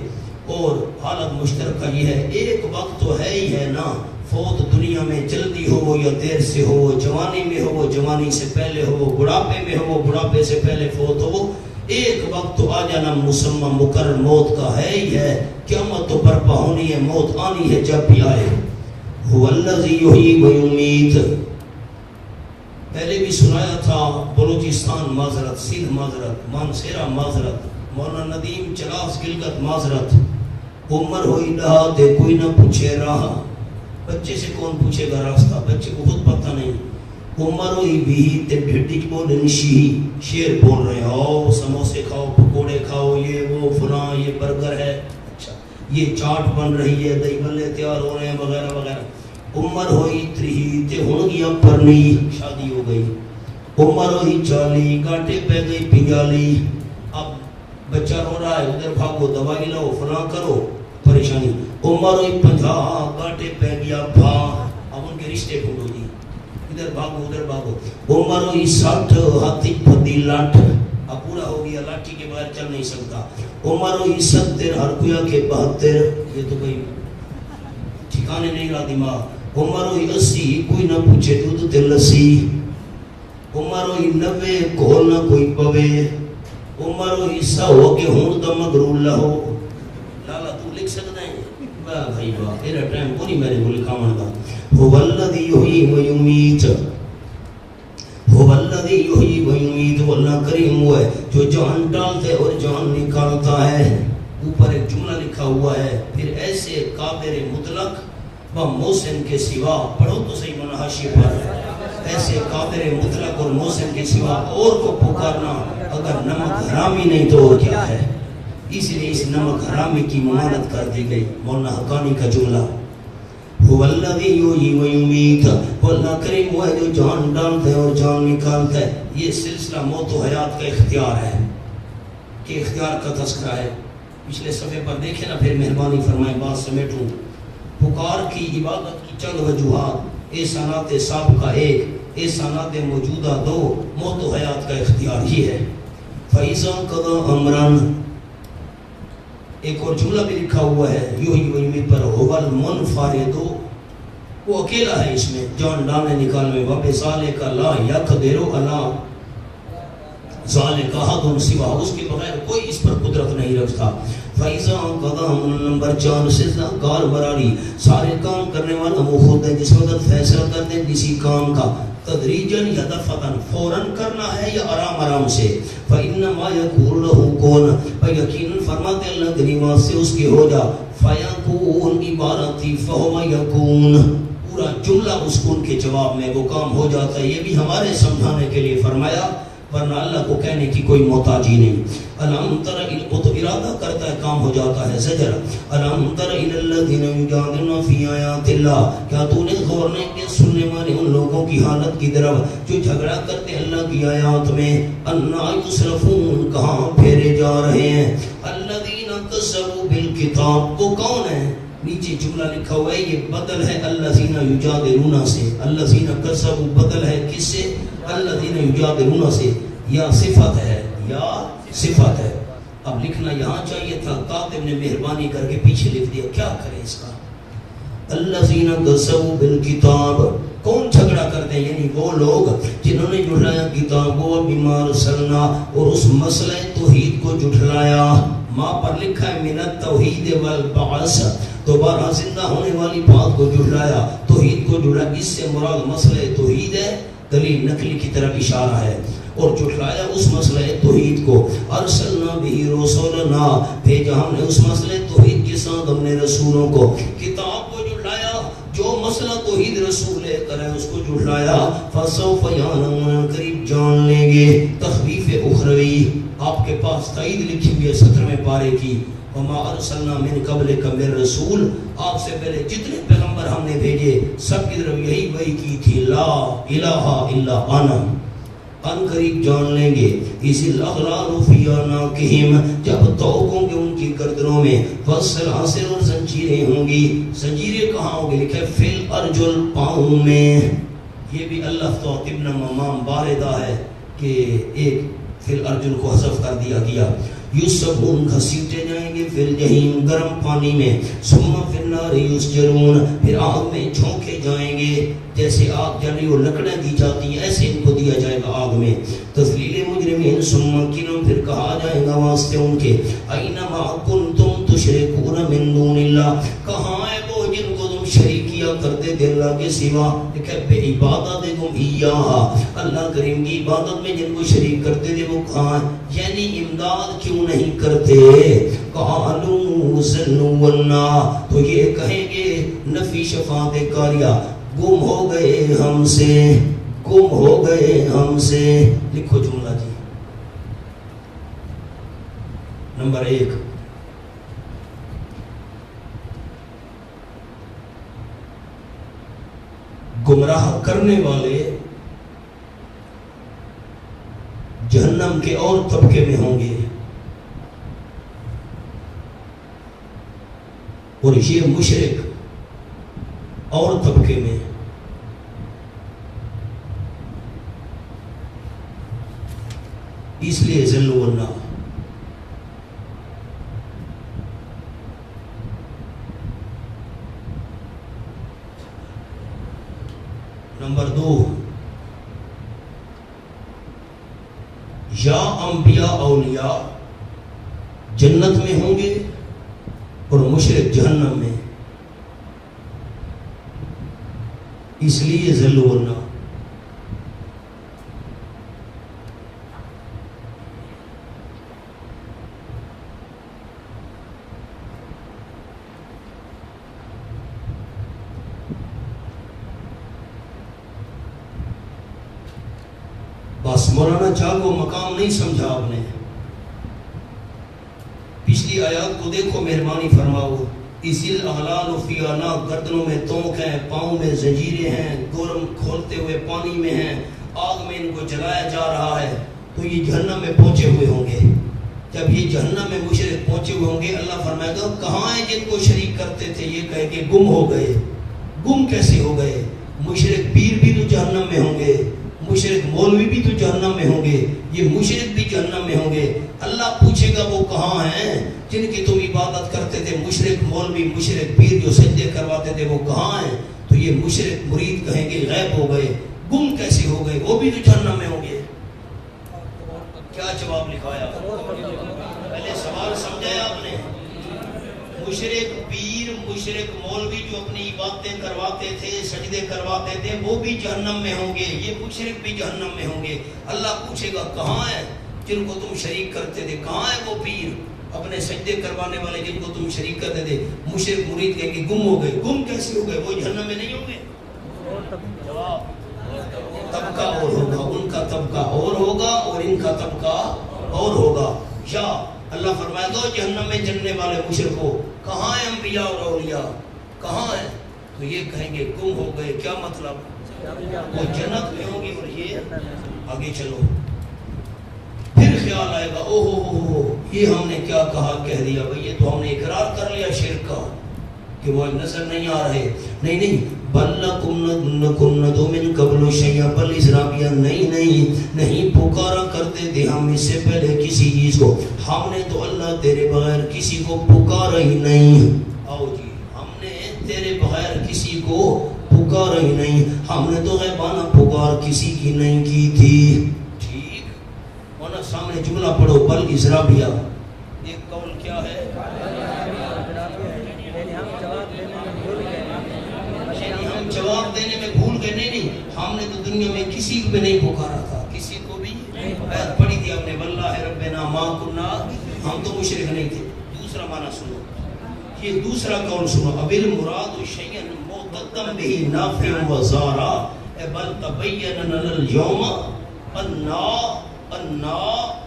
اور حالت مشترکہ یہ ہے، ایک وقت تو ہے ہی ہے نا، فوت دنیا میں جلدی ہو یا دیر سے ہو، جوانی میں ہو، جوانی سے پہلے ہو، بڑھاپے میں ہو، بڑھاپے سے پہلے فوت ہو، ایک وقت تو آ جانا مسمى مقرر موت کا ہے ہی ہے۔ قیامت تو برپا ہونی ہے، موت آنی ہے جب بھی آئے۔ هو الذی یحیی و یمیت، پہلے بھی سنایا تھا، بلوچستان معذرت، سندھ معذرت، مانسیرہ معذرت، مولانا ندیم چلاس گلگت معذرت۔ عمر ہوئی ڈھاتے کوئی نہ پوچھے راہ، بچے سے کون پوچھے گا راستہ، بچے کو خود پتہ نہیں۔ عمر ہوئی بھی تے ڈھٹی بولن شیہی، شیر بول رہے ہو، سموسے کھاؤ، پکوڑے کھاؤ، یہ وہ فلاں، یہ برگر ہے، اچھا یہ چاٹ بن رہی ہے، دہی بلے تیار ہو رہے ہیں، وغیرہ وغیرہ۔ عمر ہوئی 30 تے ہن گیا پرنی، شادی ہو گئی۔ عمر ہوئی 40، گاٹے پہ گئی 45، اب بچہ رو رہا ہے، ادھر بھاگو، دوائی لاؤ، فلاں کرو، پریشانی۔ عمر ہوئی 50، گاٹے پہ گیا بھا، اب ان کے رشتے ڈھونڈو جی، ادھر بھاگو ادھر بھاگو۔ عمر ہوئی 60، ہاتھی پھدی لاٹھ، اب پورا ہو گیا، لاٹھی کے بغیر چل نہیں سکتا۔ عمر ہوئی 70، ہر کویا کے 72، یہ تو کوئی ٹھکانے نہیں رہا دماغ۔ عمر ہوئی 80، کوئی نہ پوچھے دودھ تے لسی۔ عمر ہوئی 90، کول نہ کوئی پوے۔ عمر ہوئی 100 کہ ہون دا مغرور لہو۔ لالا تو لکھ سکتا ہے؟ واہ بھائی واہ، میرا ٹائم کو نہیں میرے کو لکھاون دا۔ هو الذی یحیی و یمیت، هو الذی یحیی و یمیت، وہ اللہ کریم وہ ہے جو جان ڈالتا ہے اور جان نکالتا ہے۔ اوپر ایک جملہ لکھا ہوا ہے، پھر ایسے قادر مطلق و محسن کے سوا، پڑھو تو صحیح منحاشی پر، ایسے قادر مطلق اور موسم کے سوا اور کو پکارنا اگر نمک حرامی نہیں تو اور کیا ہے؟ اس لیے اس نمک حرامی کی ممانعت کر دی گئی۔ مولانا حقانی کا جملہ هو الذی یحیی و یمیت، وہ اللہ کریم وہ ہے جو جان ڈالتا ہے اور جان نکالتا ہے۔ یہ سلسلہ موت و حیات کا اختیار ہے کہ اختیار کا تذکرہ ہے۔ پچھلے صفحے پر دیکھیں نا، پھر مہربانی فرمائیں بات سمیٹوں۔ پکار کی عبادت کی چند وجوہات، احسانات سابقہ ایک، احسانات موجودہ دو، موت و حیات کا اختیار ہی ہے۔ فَإِذَا قَضَىٰ أَمْرًا، ایک اور جملہ بھی لکھا ہوا ہے یحیی و یمیت پر، هو المنفرد، وہ اکیلا ہے اس میں جان ڈالنے نکالنے میں، وَبِذَلِكَ لَا يَقْدِرُ عَلَىٰ ذَلِكَ أَحَدٌ سِوَاهُ، اس کے بغیر کوئی اس پر قدرت نہیں رکھتا۔ فَإِذَا قَضَىٰ، نمبر 4 سے کار براری، سارے کام کرنے والا وہ خود ہے، جس وقت فیصلہ کرتے ہیں کسی کام کا، تدریجاً یا دفعتاً، فوراً کرنا ہے یا آرام آرام سے، فَإِنَّمَا يَقُولُ لَهُ كُن، یقیناً فرماتے اللہ کریم سے اس کے ہو جا، فَيَكُونُ عبارتی فَهُوَ يَكُونُ، پورا جملہ اس کن کے جواب میں وہ کام ہو جاتا ہے۔ یہ بھی ہمارے سمجھانے کے لیے فرمایا، ورنہ اللہ کو کہنے کی کوئی محتاجی نہیں۔ الم تر، وہ تو ارادہ کرتا ہے کام ہو جاتا ہے۔ زجر، الم تر الی الذین یجادلون فی آیات اللہ، کیا تو نے غور نہیں کیا سننے والے ان لوگوں کی حالت کی طرف جو جھگڑا کرتے ہیں اللہ کی آیات میں، انا یصرفون، کہاں پھیرے جا رہے ہیں، الذین کذبوا بالکتاب، وہ کون ہے؟ نیچے جملہ لکھا ہوا ہے، یہ بدل ہے الذین یجادلون سے، الذین کذبوا بدل ہے کس سے؟ الذین یجادلون سے، یا صفت ہے یا صفت ہے۔ اب لکھنا یہاں چاہیے تھا، کاتب نے مہربانی کر کے پیچھے لکھ دیا، کیا کرے اس کا؟ الذین کذبوا بالکتاب، کون جھگڑا کرتے ہیں؟ یعنی وہ لوگ جنہوں نے جھٹلایا کتاب کو، بما ارسلنا، اور اس مسئلہ توحید کو جھٹلایا۔ ماں پر لکھا ہے من التوحید والبعث، دوبارہ زندہ ہونے والی بات کو جھٹلایا، توحید کو جھٹلایا، اس سے مراد مسئلہ توحید ہے، دلیل نقلی کی طرف اشارہ ہے، اور جھٹلایا اس مسئلہ توحید کو۔ ارسلنا بہ رسولنا، بھیجا ہم نے اس مسئلہ توحید کے ساتھ ہم نے رسولوں کو، کتاب کو جھٹلایا، جو مسئلہ توحید رسول لے کر ہے اس کو جھٹلایا۔ فسوف یعلمون، قریب جان لیں گے۔ تخفیف اخروی، آپ کے پاس تائید لکھی ہوئی ہے 17ویں پارے کی، وما ارسلنا من قبلک من رسول، آپ سے پہلے جتنے پیغمبر ہم نے بھیجے سب کی طرف یہی وحی کی تھی، لا الہ الا انا، ان قریب جان لیں گے۔ اسی الاغلال فی اعناقہم، جب توق ہوں گے ان کی گردنوں میں، والسلاسل، اور زنجیریں ہوں گی۔ زنجیریں کہاں ہوں گی؟ لکھا ہے فی الارجل، پاؤں میں۔ یہ بھی اللہ تو ابن ممام باردہ ہے کہ ایک فی الارجل کو حذف کر دیا گیا۔ یسبون، گھسیٹے جائیں گے، پھر جہیم، گرم پانی میں، ثم فی النار یسجرون، پھر آگ میں جھونکے جائیں گے، جیسے آگ جل رہی ہو لکڑیں دی جاتی ہیں ایسے ان کو دیا جائے گا آگ میں۔ تذلیل مجرمین، ثم کنم، پھر کہا جائے گا واسطے ان کے، اینما کنتم تشرکون من دون اللہ، کہاں ہے وہ جن کو تم شریک کیا کرتے تھے اللہ کے سوا؟ لکھا بے عبادتکم ایہا، اللہ کریم کی عبادت میں جن کو شریک کرتے تھے وہ کہاں ہیں؟ یعنی امداد کیوں نہیں کرتے؟ قالوا ضلونا، تو یہ کہیں گے نفی شفاعت کاریہ، گم ہو گئے ہم سے، گم ہو گئے ہم سے۔ لکھو جملہ جی، نمبر 1، گمراہ کرنے والے جہنم کے اور طبقے میں ہوں گے، اور یہ مشرک اور طبقے میں۔ اس لیے ذلوا النار۔ نمبر 2، یا انبیاء اولیاء جنت میں ہوں گے اور مشرک جہنم میں، اس لیے ذلوا النار۔ بس مولانا چاہ کو مقام نہیں سمجھا آپ نے. پچھلی آیات کو دیکھو, مہربانی فرماؤ. اِسِل اغلال فی اعناق, گردنوں میں توق ہیں, پاؤں میں زنجیریں ہیں, گورم کھولتے ہوئے پانی میں ہیں, آگ میں ان کو جلایا جا رہا ہے. تو یہ جہنم میں پہنچے ہوئے ہوں گے. جب یہ جہنم میں مشرک پہنچے ہوئے ہوں گے, اللہ فرمائے گا کہاں ہیں جن کو شریک کرتے تھے؟ یہ کہے کہ گم ہو گئے. گم کیسے ہو گئے؟ مشرک پیر بھی تو جہنم میں ہوں گے, مشرک مولوی بھی تو جہنم میں ہوں گے, یہ مشرک بھی جہنم میں ہوں گے. اللہ پوچھے گا وہ کہاں ہیں جن کی تم عبادت کرتے تھے؟ مشرک مولوی, مشرک پیر جو سجدے کرواتے تھے, وہ کہاں ہیں؟ تو یہ مشرک مرید کہیں گے غائب ہو گئے. گم کیسے ہو گئے؟ وہ بھی تو جہنم میں ہوں گے. کیا جواب لکھایا؟ پہلے سوال سمجھایا آپ نے. مشرک پیر, مشرک مولوی جو اپنی عبادتیں کرواتے تھے, سجدے کرواتے تھے, وہ بھی جہنم میں ہوں گے. یہ مشرک بھی جہنم میں ہوں گے. اللہ پوچھے گا کہاں ہے جن کو تم شریک کرتے تھے؟ کہاں ہے وہ پیر اپنے سجدے کروانے والے جن کو تم شریک کرتے تھے؟ مشرک مرید کہیں گے گم ہو گئے. گم کیسے ہو گئے؟ وہ جہنم میں نہیں ہوں گے. جواب, طبقہ اور ہوگا, ان کا طبقہ اور ہوگا اور ان کا طبقہ اور ہوگا. یا اللہ فرمائے گا جہنم میں جننے والے مشرکوں, کہاں ہیں انبیاء اور اولیاء؟ کہاں ہیں؟ تو یہ کہیں گے گم ہو گئے. کیا مطلب؟ وہ جنت میں ہوں گے. اور یہ آگے چلو, پھر خیال آئے گا او ہو یہ ہم نے کیا کہا کہہ دیا بھئی, یہ تو ہم نے اقرار کر لیا شرک کا کہ وہ نظر نہیں آ رہے. نہیں, بل کم ندو من قبل شیئا, بل اسرابیہ نہیں پکارا کرتے تھے ہم اس سے پہلے کسی چیز کو. ہم نے تو اللہ تیرے بغیر کسی کو پکارا ہی نہیں. آؤ جی, ہم نے تیرے بغیر کسی کو پکارا ہی نہیں. ہم نے تو غیبانہ پکار کسی کی نہیں کی تھی. ٹھیک ہونا, سامنے جملہ پڑھو, بل اسرابیہ. ایک قول کیا ہے؟ جواب دینے میں بھول گئے. نہیں, ہم نے تو دنیا میں کسی کو بھی نہیں پکارا تھا, کسی کو بھی. آیت پڑھی تھی ہم نے, واللہ ربنا ما کننا, ہم تو مشرک نہیں تھے. دوسرا معنی سنو, یہ دوسرا قول سنو. ابل مراد شیئا مقدم به نافع و ضارا, بل تبین لنا اليوم انا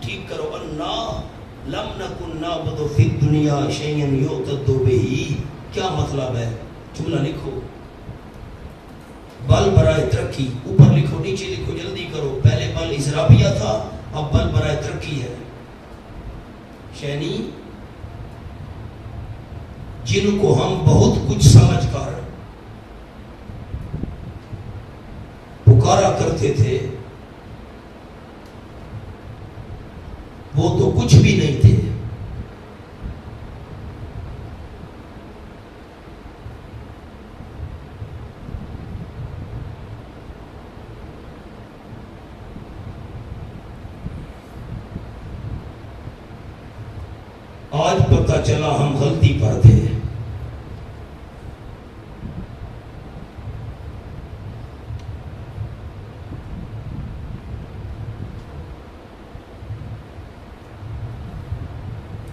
ٹھیک کرو, انا لم نکن نعبد فی الدنیا شیئا یعتد به. کیا مطلب ہے؟ جملہ لکھو. بل برائے ترقی, اوپر لکھو نیچے لکھو, جلدی کرو. پہلے بل اسرابیہ تھا, اب بل برائے ترقی ہے. یعنی جن کو ہم بہت کچھ سمجھ کر پکارا کرتے تھے وہ تو کچھ بھی نہیں تھے. آج پتہ چلا ہم غلطی پر تھے.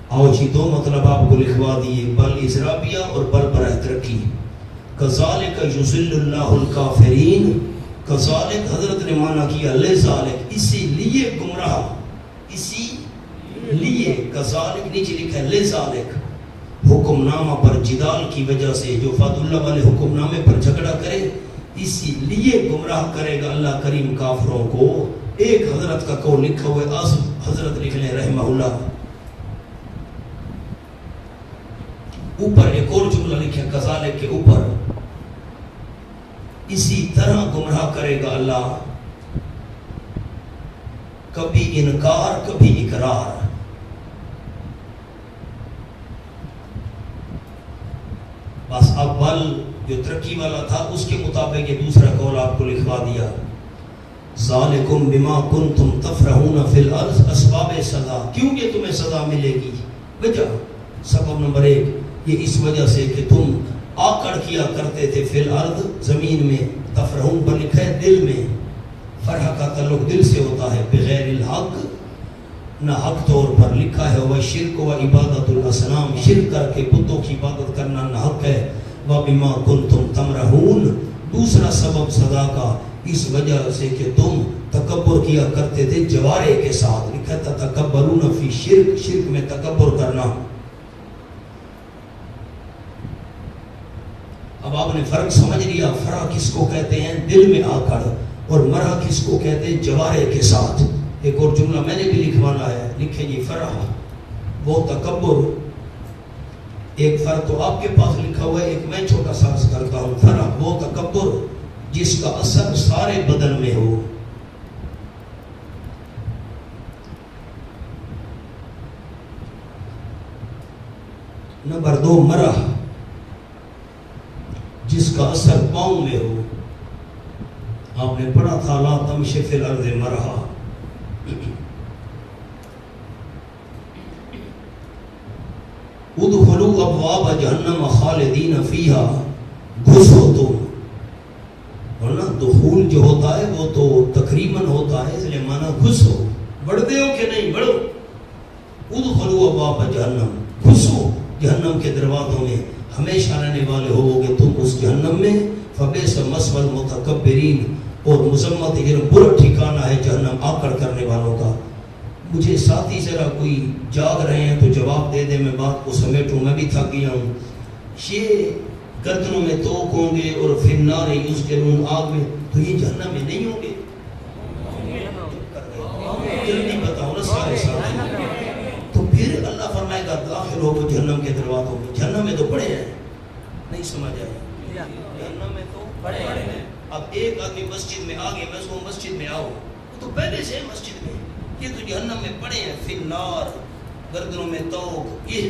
آؤ جی, دو مطلب آپ کو لکھوا دیے, بل اسرابیہ اور بل برائے ترقی. کذالک یضل اللہ الکافرین, کذالک حضرت نے مانا کیا لذالک, اسی لیے گمراہ, اسی لیے. کذالک نیچے لکھا ہے لذالک, حکم نامہ پر جدال کی وجہ سے, جو فضل اللہ والے حکم نامے پر جھگڑا کرے, اسی لیے گمراہ کرے گا اللہ کریم کافروں کو. ایک حضرت کا قول لکھا ہوئے, حضرت لکھ لیں رحمہ اللہ. اوپر ایک اور جملہ لکھے کذالک کے اوپر, اسی طرح گمراہ کرے گا اللہ, کبھی انکار کبھی اقرار. بس اب بل جو ترقی والا تھا اس کے مطابق یہ دوسرا قول آپ کو لکھوا دیا. ذالکم بما کنتم تفرحون فی الارض, اسباب سزا, کیوں یہ تمہیں سزا ملے گی؟ وجہ, سبب نمبر 1, یہ اس وجہ سے کہ تم آکڑ کیا کرتے تھے فی الارض, زمین میں. تفرحون پر لکھا ہے دل میں, فرح کا تعلق دل سے ہوتا ہے, بغیر الحق, نہ حق طور پر. لکھا ہے وہ شرک و عبادت الاصنام, شرک کر کے بتوں کی عبادت کرنا نہ حق ہے. وَبِمَا كُنْتُمْ تَمْرَحُونَ, دوسرا سبب سزا کا اس وجہ سے کہ تم تکبر کیا کرتے تھے جوارے کے ساتھ. لکھا تھا تکبرون فی شرک، شرک میں تکبر کرنا. اب آپ نے فرق سمجھ لیا. فرح کس کو کہتے ہیں؟ دل میں آ کر. اور مرح کس کو کہتے ہیں؟ جوارے کے ساتھ. ایک اور جملہ میں نے بھی لکھوانا ہے. لکھیں جی فرح وہ تکبر. ایک فرق تو آپ کے پاس لکھا ہوا ہے، ایک میں چھوٹا سا عرض کرتا ہوں. فرح وہ تکبر جس کا اثر سارے بدن میں ہو. نمبر 2 مرح جس کا اثر پاؤں میں ہو. آپ نے پڑھا تھا لا تمشی فی الارض مرحا. ادخلوا ابواب جہنم خالدین فیہا، گھسو تم. ورنہ دخول جو ہوتا ہے وہ تو تقریباً ہوتا ہے، اس لیے مانا گھسو. بڑھتے ہو کہ نہیں؟ بڑھو. ادخلوا ابواب جہنم، گھسو جہنم کے دروازوں میں، ہمیشہ رہنے والے ہو گے تم اس جہنم میں. فبئس مثوى المتکبرین، اور مذمت یہ برا ٹھکانہ ہے جہنم آکڑ کرنے والوں کا. مجھے ساتھی ذرا کوئی جاگ رہے ہیں تو جواب دے دیں، میں بات کو سمیٹوں، میں بھی تھک گیا ہوں. یہ گردنوں میں توق ہوں گے اور فی النار یسجرون، آگ میں، تو یہ جہنم میں نہیں ہوں گے؟ جلدی بتاؤ نا سارے ساتھی. تو پھر اللہ فرمائے گا داخل ہو وہ جہنم کے دروازوں میں. جہنم میں تو پڑے ہیں، نہیں سمجھ آئے؟ جہنم میں تو پڑے ہیں. اب ایک آدمی مسجد میں آگے، میں اس کو مسجد میں آؤ، وہ تو پہلے سے مسجد میں، یہ تو جہنم میں پڑے ہیں. فی النار، گردنوں میں توق. یہ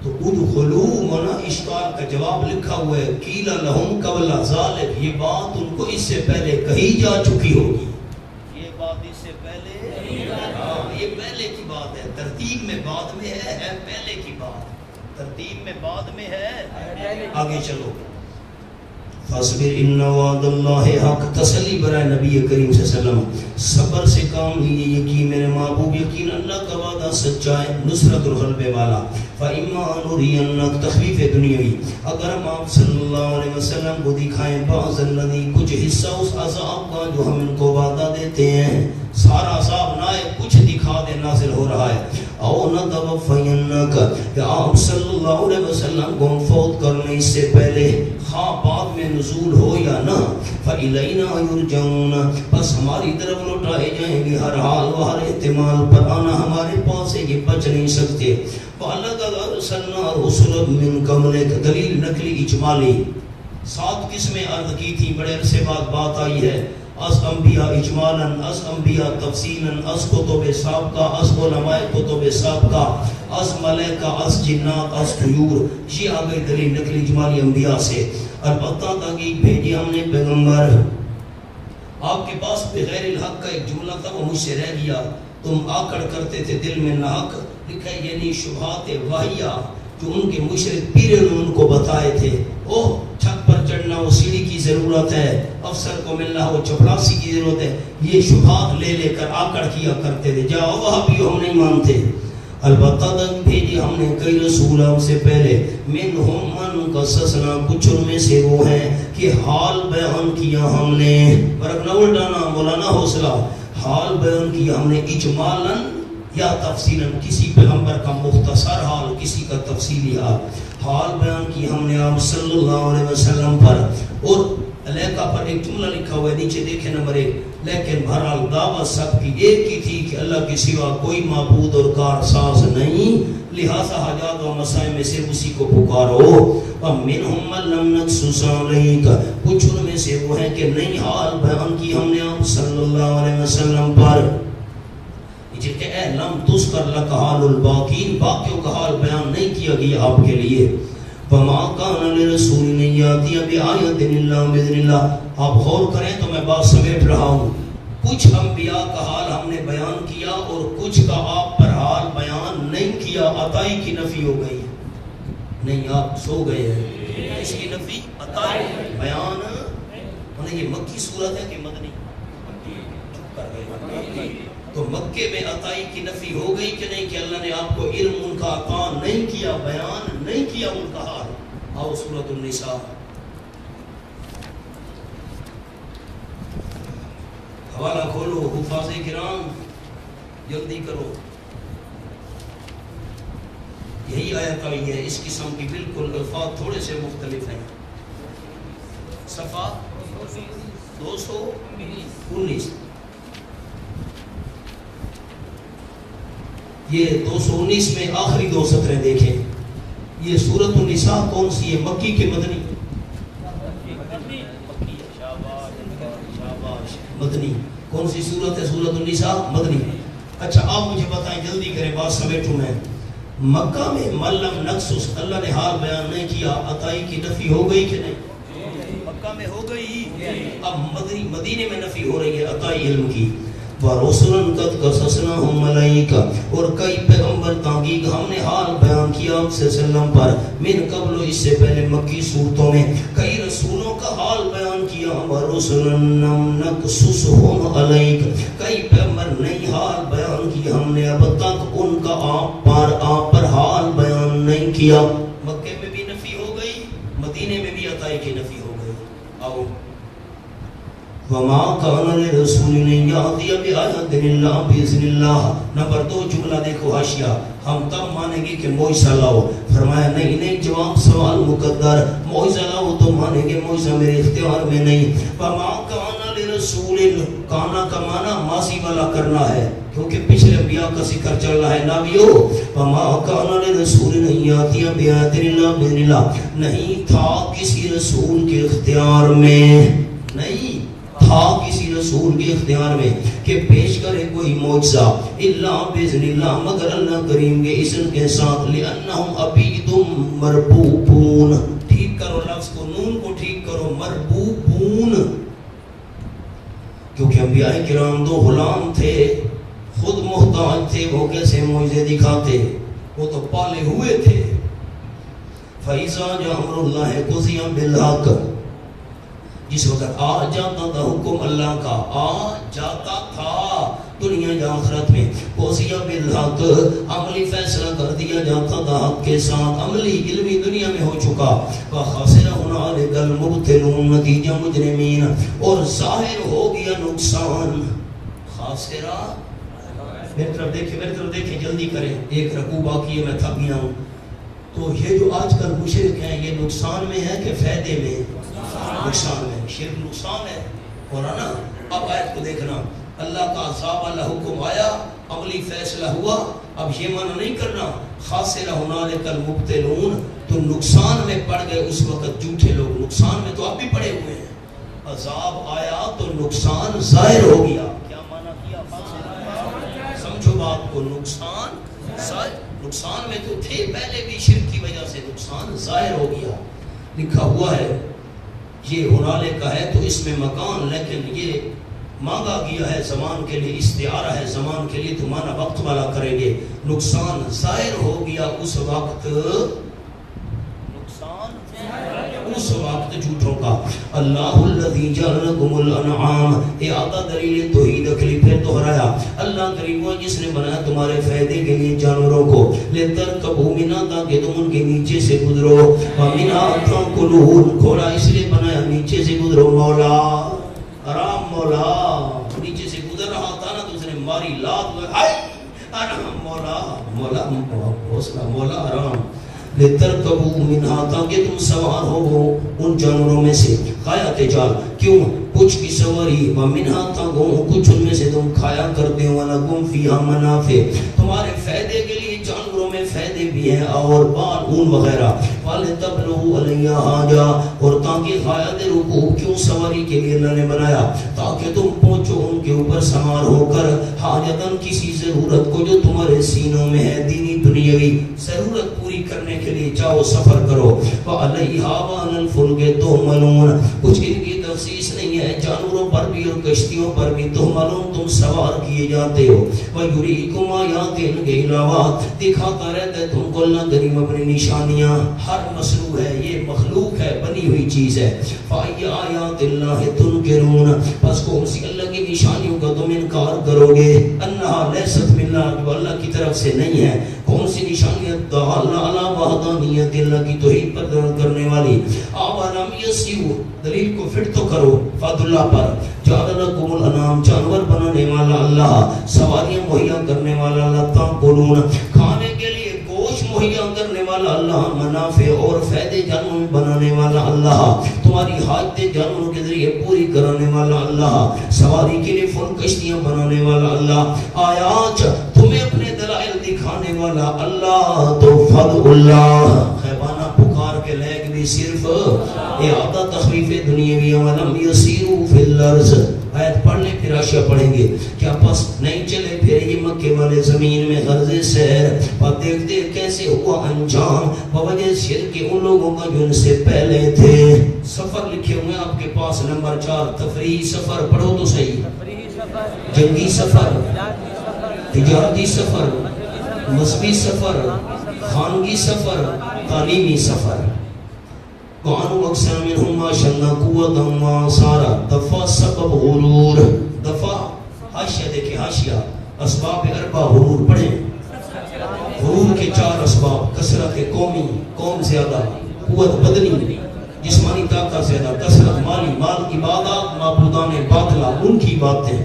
تو ادخلوا منا اشکال کا جواب لکھا ہوا ہے. قیل لہم قبل ذلک، یہ بات ان کو اس سے پہلے کہی جا چکی ہوگی. یہ بات اس سے پہلے، ہاں یہ پہلے کی بات ہے. ترتیب میں بعد میں ہے پہلے کی بات. ترتیب میں بعد میں ہے. آگے چلو. فاصبر ان وعد اللہ حق، تسلی برائے نبی کریم صلی اللہ علیہ وسلم. صبر سے کام لیجیے، یقین میرے محبوب، یقین اللہ کا وعدہ سچا ہے، نصرت الغلب والا. فإما نرینک، تخفیف دنیاوی، اگر ہم آپ صلی اللہ علیہ وسلم کو دکھائیں بعض الذی، کچھ حصہ اس عذاب کا جو ہم ان کو وعدہ دیتے ہیں. سارا عذاب نہ ہے، کچھ دکھا دے نازل ہو رہا ہے. او نتوفینک، کہ آپ صلی اللہ علیہ وسلم کو ہم فوت کرنے اس سے پہلے، خواہ بعد میں نزول ہو یا نہ، فَإِلَيْنَا يُرْجَعُونَ، بس ہماری طرف لوٹائے جائیں گے ہر حال و ہر احتمال پر. آنا ہمارے پاس سے یہ بچ نہیں سکتے. وَلَقَدْ أَرْسَلْنَا رُسُلًا مِّن قَبْلِكَ، دلیل نقلی اجمالی. 7 قسمیں عرض کی تھی، بڑے عرصے بعد بات آئی ہے. از انبیاء اجمالاً، از انبیاء تفصیلاً، از کتب سابقہ، از علماء کتب سابقہ، از ملائکہ، از جنات، از طیور. یہ آ گئی دلیل نقلی اجمالی انبیاء سے. البتہ تاکہ بھیجی ہم نے پیغمبر. آپ کے پاس بغیر الحق کا ایک جملہ تھا، وہ مجھ سے رہ گیا. تم آکڑ کرتے تھے دل میں ناحق. لکھا ہے یعنی شبہات واہیہ جو ان کے مشرک پیروں نے ان کو بتائے تھے. اوہ چھت پر چڑھنا وہ سیڑھی کی ضرورت ہے، افسر کو ملنا وہ چپڑاسی کی ضرورت ہے. یہ شبہات لے لے کر آکڑ کیا کرتے تھے. جاؤ وہاں بھی ہم نہیں مانتے. البتہ تک بھیجی ہم نے کئی رسول ہم سے پہلے. منہم من قصصنا، کچھ ان میں سے وہ ہیں کہ حال بیان کیا ہم نے. فرق نہ الٹانا، مولانا حوصلہ. حال بیان کیا ہم نے اجمالاً یا تفصیلاً، کسی پیغمبر کا مختصر حال، کسی کا تفصیلی حال. حال بیان کی ہم نے آپ صلی اللہ علیہ وسلم پر. اور علیکہ پر ایک جملہ لکھا ہوا ہے نیچے دیکھیں نمبر 1. لیکن بہرحال دعوت سب کی ایک کی تھی کہ اللہ کے سوا کوئی معبود اور کارساز نہیں، لہذا حاجات و مسائل میں صرف اسی کو پکارو. وَمِنْهُمْ مَن لَّمْ نَقْصُصْ عَلَيْكَ، کچھ ان میں سے وہ ہیں کہ نئی حال بیان کی ہم نے آپ صلی اللہ علیہ وسلم پر. جن کے اے لم تذکر لک حال الباقین، باقیوں کا حال بیان نہیں کیا گیا آپ کے لیے. وَمَا كَانَ لِرَسُولٍ أَن يَأْتِيَ بِآيَةٍ إِلَّا بِإِذْنِ اللَّهِ. آپ غور کریں تو میں بات سمیٹ رہا ہوں. کچھ انبیاء کا حال ہم نے بیان کیا اور کچھ کا آپ پر حال بیان نہیں کیا. عطائی کی نفی ہو گئی. نہیں آپ سو گئے ہیں. اس کی نفی عطائی بیان. یہ مکی صورت ہے کہ مدنی؟ چپ کر گئے. تو مکے میں عطائی کی نفی ہو گئی کہ نہیں، کہ اللہ نے آپ کو علم ان کا عطا نہیں کیا، بیان نہیں کیا ان کا حال. آؤ سورۃ النساء. حوالہ کھولو حفاظ کرام جلدی کرو. یہی آیت آئی ہے. اس قسم کی بالکل الفاظ تھوڑے سے مختلف ہیں. صفحہ 219. یہ 219 میں آخری 2 سطریں دیکھیں. یہ سورۃ النساء کون سی ہے؟ مکی کے مدنی؟ مدنی. کون سی سورت ہے؟ سورۃ النساء مدنی. اچھا آپ مجھے بتائیں، جلدی کریں، بات سمیٹوں میں. مکہ میں ملم نقص اللہ نے حال بیان نہیں کیا، عطائی کی نفی ہو گئی کہ نہیں؟ مکہ میں ہو گئی. اب مدینے میں نفی ہو رہی ہے عطائی علم کی. وَرُسُلًا قَدْ قَصَصْنَاهُمْ عَلَيْكَ، اور کئی پیغمبر تحقیق ہم نے حال بیان کیا آپ صلی اللہ علیہ وسلم پر. من قبل، اس سے پہلے مکی صورتوں میں کئی رسولوں کا حال بیان کیا. وَرُسُلًا نَقْصُصُهُمْ عَلَيْكَ، کئی پیغمبر نہیں حال بیان کیا ہم نے اب تک ان کا آپ پر حال بیان نہیں کیا. مکے میں بھی نفی ہو گئی، مدینے میں بھی عطائی کی نفی ہو گئی. آؤ. وما كان لرسول ان يأتي بآية إلا بإذن الله. نمبر 2 جملہ دیکھو حاشیہ. ہم تب مانیں گے کہ معجزہ لاؤ. فرمایا نہیں، جواب سوال مقدر. معجزہ لاؤ تو مانیں گے، معجزہ میرے اختیار میں نہیں. وما كان لرسول، کانا کا معنی ماضی والا کرنا ہے کیونکہ پچھلے انبیاء کا ذکر چل رہا ہے. نبیو وما كان لرسول ان يأتي بآية إلا بإذن الله، نہیں تھا کسی رسول کے اختیار میں، نہیں تھا کسی رسول کے اختیار میں کہ پیش کرے کوئی معجزہ الا باذن اللہ، مگر اللہ کریم کے اذن کے ساتھ. لانہم عبید مربوبون. ٹھیک کرو لفظ کو، نون کو ٹھیک کرو، مربوبون. کیونکہ انبیاء کرام 2 غلام تھے، خود محتاج تھے، وہ کیسے معجزے دکھاتے؟ وہ تو پالے ہوئے تھے. فَإِذَا جَاءَ أَمْرُ اللَّهِ قُضِيَ بِالْحَقِّ، جس وقت آ جاتا تھا حکم اللہ کا، آ جاتا تھا دنیا یا آخرت میں، قضیہ بالحق، عملی فیصلہ کر دیا جاتا تھا حق کے ساتھ، عملی علمی دنیا میں ہو چکا. وَخَسِرَ هُنَالِكَ الْمُبْطِلُونَ، نتیجہ مجرمین، اور ظاہر ہو گیا نقصان. خاسرہ، میری طرف دیکھیں جلدی کریں، ایک رکوع باقی ہے، میں تھک گیا ہوں. تو یہ جو آج کل مشرک ہیں، یہ نقصان میں ہے کہ فائدے میں؟ نقصان میں. شرک نقصان ہے. اور نا اب آیت کو دیکھنا، اللہ کا عذاب والا حکم آیا، عملی فیصلہ ہوا. اب یہ معنی نہیں کرنا خاسر ہنالک المبطلون، تو نقصان میں پڑ گئے اس وقت جھوٹے لوگ. نقصان میں تو اب بھی پڑے ہوئے ہیں. عذاب آیا تو نقصان ظاہر ہو گیا. کیا معنی کیا؟ سمجھو بات کو، نقصان ظاہر. نقصان میں تو تھے پہلے بھی، شرک کی وجہ سے نقصان ظاہر ہو گیا. لکھا ہوا ہے یہ ہنالے کا ہے تو اس میں مکان، لیکن یہ مانگا گیا ہے زمان کے لیے، استعارہ ہے زمان کے لیے، تو مانا وقت والا کریں گے. نقصان ظاہر ہو گیا اس وقت، نقصان اس وقت جھوٹوں کا. اللہ الذی جعل لکم الانعام، اعادہ دلیل توحید اکلی پھر دہرایا. اللہ کریم وہ جس نے بنایا تمہارے فائدے کے لیے جانوروں کو، لترکبوا منھا، تاکہ تم ان کے نیچے سے گزرو، ومنھا تاکلون، کھولا اس لیے بنایا نیچے سے گزرو. مولا آرام، مولا نیچے سے گزر رہا تھا نا تو اس نے ماری لات، آرام مولا، مولا حوصلہ، مولا آرام. لترکبوا منھا، تاکہ تم سوار ہو ان جانوروں میں سے. کھایا تجال، کیوں؟ کچھ کی سواری. ومنھا تاکلون، کچھ ان میں سے تم کھایا کرتے ہو. ولکم فیھا منافع، تمہارے فائدے کے لیے جانوروں میں فائدے بھی ہیں، اور بال اون وغیرہ. ولتبلغوا علیہ حاجہ، اور تاکہ غایت رکوب، کیوں سواری کے لیے اللہ نے بنایا؟ تاکہ تم پہنچو ان کے اوپر سوار ہو کر، حاجتاً کسی ضرورت کو جو تمہارے سینوں میں ہے، دینی دنیاوی ضرورت پوری کرنے کے لیے جاؤ، سفر کرو. وعلیہا وعلی الفلک تحملون، کچھ ان کی تخصیص نہیں ہے، جانوروں پر بھی اور کشتیوں پر بھی تحملون، تم سوار کیے جاتے ہو. ویریکم آیات، ان کے علاوہ دکھاتا رہتا ہے تم کو اللہ کریم اپنی نشانیاں. ہر مصنوع ہے، یہ مخلوق ہے، بنی ہوئی چیز ہے. فَأَيَّ آیَاتِ اللَّهِ تُنْکِرُونَ، پس کون سی اللہ کی نشانیوں کا تم انکار کرو گے؟ انہا لیست من اللہ، جو اللہ کی طرف سے نہیں ہے. کون سی نشانیاں؟ دالہ علی وحدانیت اللہ، کی توحید پر دلالت کرنے والی. اولم یسیروا، دلیل کو فٹ تو کرو فضل اللہ پر. جعل لکم الانام جانور بنانے والا اللہ، سواریاں مہیا کرنے والا اللہ، تاکلون کھانے کے لیے گوشت مہیا کرنے والا اللہ، منافع اور فائدے جانوروں بنانے والا اللہ، تمہاری حاجتیں جانوروں کے ذریعے پوری کرانے والا اللہ، سواری کے لیے فن کشتیاں بنانے والا اللہ، آیات تمہیں اپنے دلائل دکھانے والا اللہ، تو فضل اللہ خیبانہ پکار کے لائق بھی صرف اعادہ تخفیف دنیاوی ولم یسیروا فی الارض۔ آیت پڑھ لیں پھر عشاء پڑھیں گے، کیا پس نہیں چلے پھر یہ مکے والے زمین میں غرض سیر، پر دیکھتے کیسے ہوا انجام بوجہ شرک ان لوگوں کا جو ان سے پہلے تھے۔ سفر لکھے ہوئے آپ کے پاس نمبر 4، تفریحی سفر پڑھو تو صحیح، جنگی سفر، تجارتی سفر، مذہبی سفر، خانگی سفر، تعلیمی سفر۔ قانو اکثر منہم ما شنہ قوت ما سارا، دفع سبب غرور، دفع حاشیہ دیکھیں حاشیہ، اسباب اربع غرور پڑھیں، غرور کے 4 اسباب، کثرت قومی، قوم زیادہ، قوت بدنی جسمانی طاقت زیادہ، کثرت مالی، مال عبادات معبودان باطلہ ان کی باتیں۔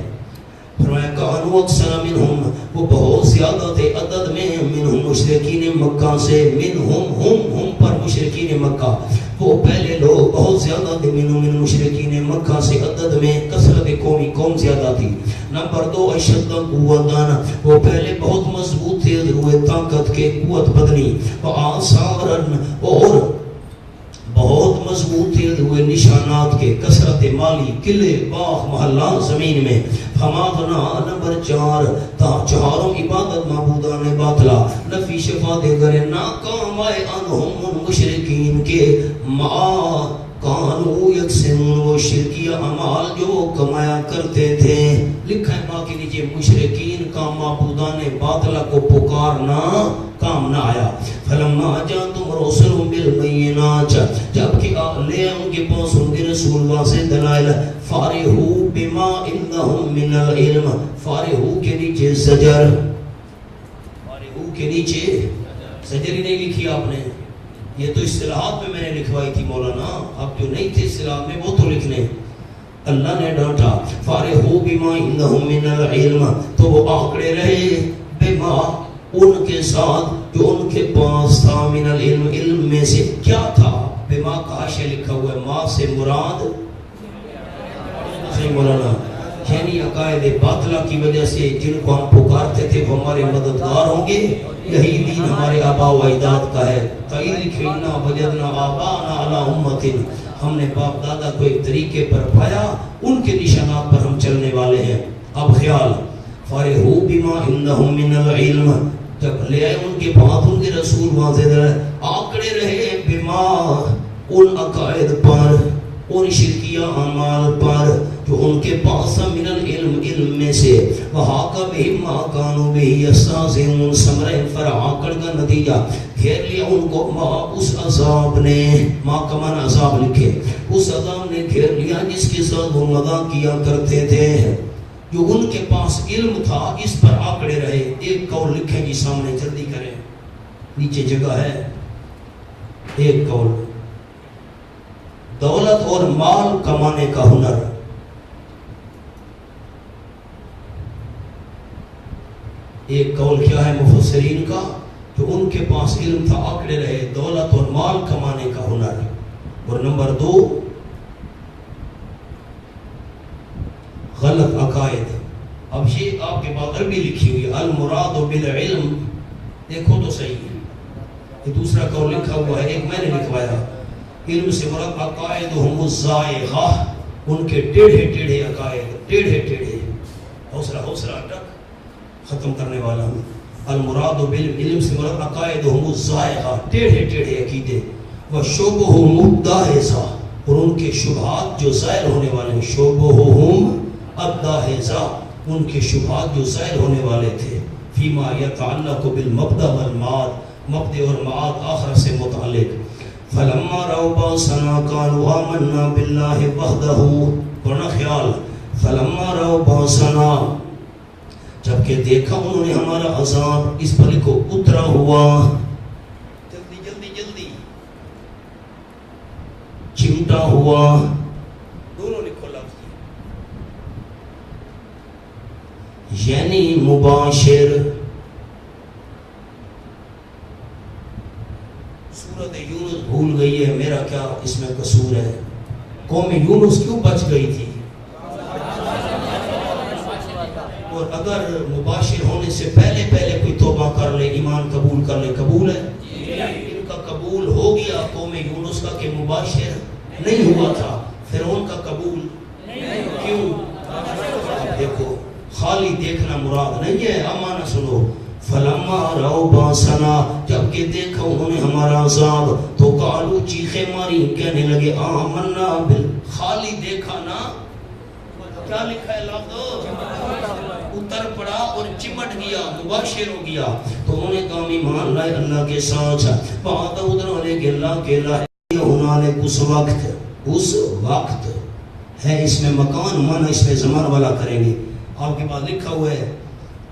فرمایا کانو اکثر منہم وہ بہت زیادہ تھے عدد میں، منہم مشرکین مکہ سے، منہم ہم پر مشرکین مکہ، وہ پہلے لوگ بہت زیادہ تھے، منہم من مشرکین مکہ سے عدد میں، کثرت قومی قوم زیادہ تھی۔ نمبر 2 اشد قوتاً وہ پہلے بہت مضبوط تھے ذروع طاقت کے، قوت بدنی، وآثاراً اور بہت مضبوط تھے ہوئے نشانات کے، کثرت مالی، قلعے، باغ، محلات زمین میں۔ فماغنا نمبر 4 چہاروں عبادت معبودان باطلہ، نفی شفا دے گرے ناکام آئے انہم ان مشرکین کے، ما کانو یکسمون وہ شرکیہ عمال جو کمایا کرتے تھے۔ لکھا ہے ماں کے نیچے مشرکین کا معبودان باطلہ کو پکارنا کام نہ آیا۔ فلما جاءتهم رسلهم بالبينات جبکہ لے ان کے پاس ان کے رسول واضح دلائل، فارحوا بما عندهم من العلم، فارحوا کے نیچے زجر، فارحوا کے نیچے زجر ہی نہیں لکھی آپ نے، یہ تو اصطلاحات میں نے لکھوائی تھی مولانا، آپ جو نہیں تھے اصطلاحات میں وہ تو لکھنے، اللہ نے ڈانٹا۔ فارحوا بما عندهم من العلم، تو وہ آکڑے رہے بما ان کے ساتھ جو ان کے پاس تھا، من العلم علم میں سے کیا تھا، بما کا حاشیہ لکھا ہوا ہے، ما سے مراد صحیح مولانا یعنی عقائد باطلہ کی وجہ سے جن کو ہم پکارتے تھے وہ ہمارے مددگار ہوں گے، یہی دین ہمارے آبا و اجداد کا ہے۔ تئیں لکھے انا وجدنا آباءنا علی امۃ، ہم نے باپ دادا کو ایک طریقے پر پایا، ان کے نشانات پر ہم چلنے والے ہیں۔ اب خیال، فارحوا بما عندهم من العلم، جب لے آئے ان کے پاس ان کے رسول واضح آکڑے رہے بما ان عقائد پر، ان شرکیہ اعمال پر جو ان کے پاس من العلم علم میں سے، وحاق بہم ما کانوا بہ یستہزئون، ثمرہ فرع آکڑ کا نتیجہ گھیر لیا ان کو ما اس عذاب نے، ما کا معنی عذاب لکھے، اس عذاب نے گھیر لیا جس کے ساتھ وہ مذاق کیا کرتے تھے، جو ان کے پاس علم تھا اس پر آکڑے رہے۔ ایک قول لکھیں گی سامنے، جلدی کریں، نیچے جگہ ہے۔ ایک قول، دولت اور مال کمانے کا ہنر۔ ایک قول کیا ہے مفسرین کا، جو ان کے پاس علم تھا آکڑے رہے، دولت اور مال کمانے کا ہنر۔ اور نمبر 2 غلط عقائد۔ اب یہ آپ کے بعد عربی لکھی ہوئی، المراد بالعلم، دیکھو تو صحیح ہے، یہ دوسرا قول لکھا ہوا ہے، ایک میں نے لکھوایا، علم سے مراد عقائدہم الزائغہ، ان کے ٹیڑھے ٹیڑھے عقائد، ٹیڑھے ٹیڑھے، حوصلہ ٹک ختم کرنے والا ہوں۔ المراد بالعلم سے مراد عقائدہم الزائغہ، ٹیڑھے ٹیڑھے عقیدے، وشبہہم الداہزہ، اور ان کے شبہات جو ظاہر ہونے والے ہیں، شبہہم الداہزہ، ان کے شبہات جو ظاہر ہونے والے تھے، فیما یتعلق بالمبدأ والمعاد، مبدأ اور معاد آخر سے متعلق۔ فلما رأوا بأسنا قالوا آمنا باللہ وحدہ، پڑھنا خیال، فلما رأوا بأسنا، جبکہ دیکھا انہوں نے ہمارا عذاب، اس پر لکھو اترا ہوا، جلدی جلدی جلدی، چمٹا ہوا، دونوں لکھو لفظ، یعنی مباشر. سورت یونس بھول گئی ہے، میرا کیا اس میں قصور ہے؟ قوم یونس کیوں بچ گئی تھی؟ اور اگر مباشر ہونے سے پہلے کوئی توبہ کر لے، ایمان قبول کر لے، قبول ہے؟ ان کا قبول ہو گیا قوم یونس کا، کہ مباشر نہیں ہوا تھا. فرعون کا قبول کیوں؟ دیکھو خالی دیکھنا مراد نہیں ہے، امانہ سنو. فلما رأوا باسنا، جب کہ دیکھا انہوں نے ہمارا عذاب، تو قالوا چیخے ماری، کہنے لگے آمنا بال. خالی دیکھا نا، کیا لکھا ہے لفظ؟ اتر پڑا اور چمٹ گیا، مباشر ہو گیا. تو انہوں نے کہا ایمان لائے اللہ کے ساتھ. بعد ادھر لے کے اللہ کے لائے انہوں نے اس وقت ہے، اس میں مکان من، اس میں زمان والا کریں گے. آپ کے پاس لکھا ہوا ہے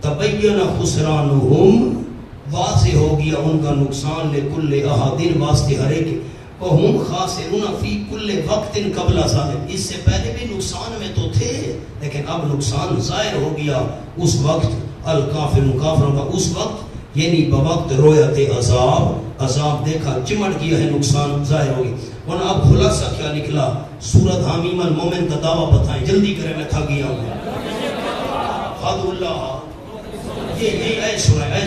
تبین خسرانہم، واضح ہو گیا ان کا نقصان، لکل احد واسطے ہر ایک، وہم خاسرون فی کل وقت قبل ذالک. اس سے پہلے بھی نقصان میں تو تھے، لیکن اب نقصان ظاہر ہو گیا اس وقت. الکافر کافروں کا اس وقت، یعنی بوقت رویت عذاب دیکھا، چمٹ گیا ہے، نقصان ظاہر ہو گیا. ورنہ اب خلاصہ کیا نکلا؟ سورت حمیم المومن کا دعویٰ بتائیں، جلدی کریں میں تھک گیا ہوں. خد اللہ، یہ اے سنیں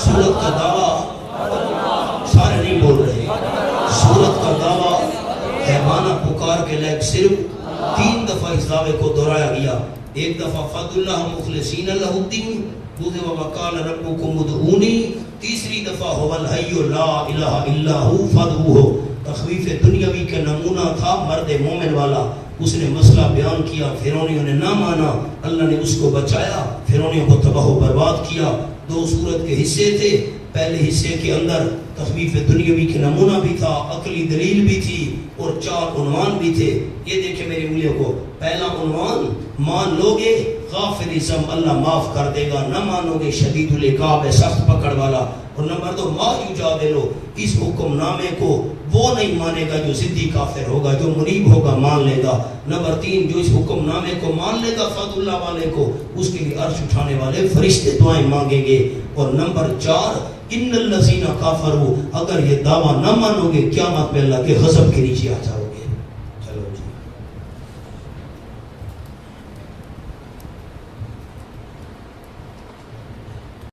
سورت کا دعویٰ، سارے نہیں بول رہے. سورت کا دعویٰ حیوانہ پکار کے لئے صرف 3 دفعہ اس دعوے کو دہرایا گیا. ایک دفعہ فضل اللہ مخلصین اللہ الدین، دوسری وقال ربکم ادعونی، تیسری دفعہ هو الحی لا الہ الا ہو فادعوہ. تخویف دنیاوی کا نمونہ تھا مرد مومن والا، اس نے مسئلہ بیان کیا، فرعونیوں نے نہ مانا، اللہ نے اس کو بچایا، فرعونیوں کو تباہ و برباد کیا. 2 سورت کے حصے تھے. پہلے حصے کے اندر تخویف دنیاوی کے نمونہ بھی تھا، عقلی دلیل بھی تھی، اور 4 عنوان بھی تھے. یہ دیکھیں میری انگلیوں کو. پہلا عنوان، مان لوگے غافر ازم، اللہ معاف کر دے گا، نہ مانو گے شدید العقاب ہے، سخت پکڑ والا. اور نمبر 2، ما یجادلو، اس حکم نامے کو وہ نہیں مانے گا جو ضدی کافر ہوگا، جو منیب ہوگا مان لے گا. نمبر 3، جو اس حکم نامے کو مان لے گا فضل اللہ والے کو، اس کے لیے عرش اٹھانے والے فرشتے دعائیں مانگیں گے. اور نمبر 4، ان الذین کافروا، اگر یہ دعویٰ نہ مانو گے قیامت میں اللہ کے غضب کے نیچے آ جاؤ.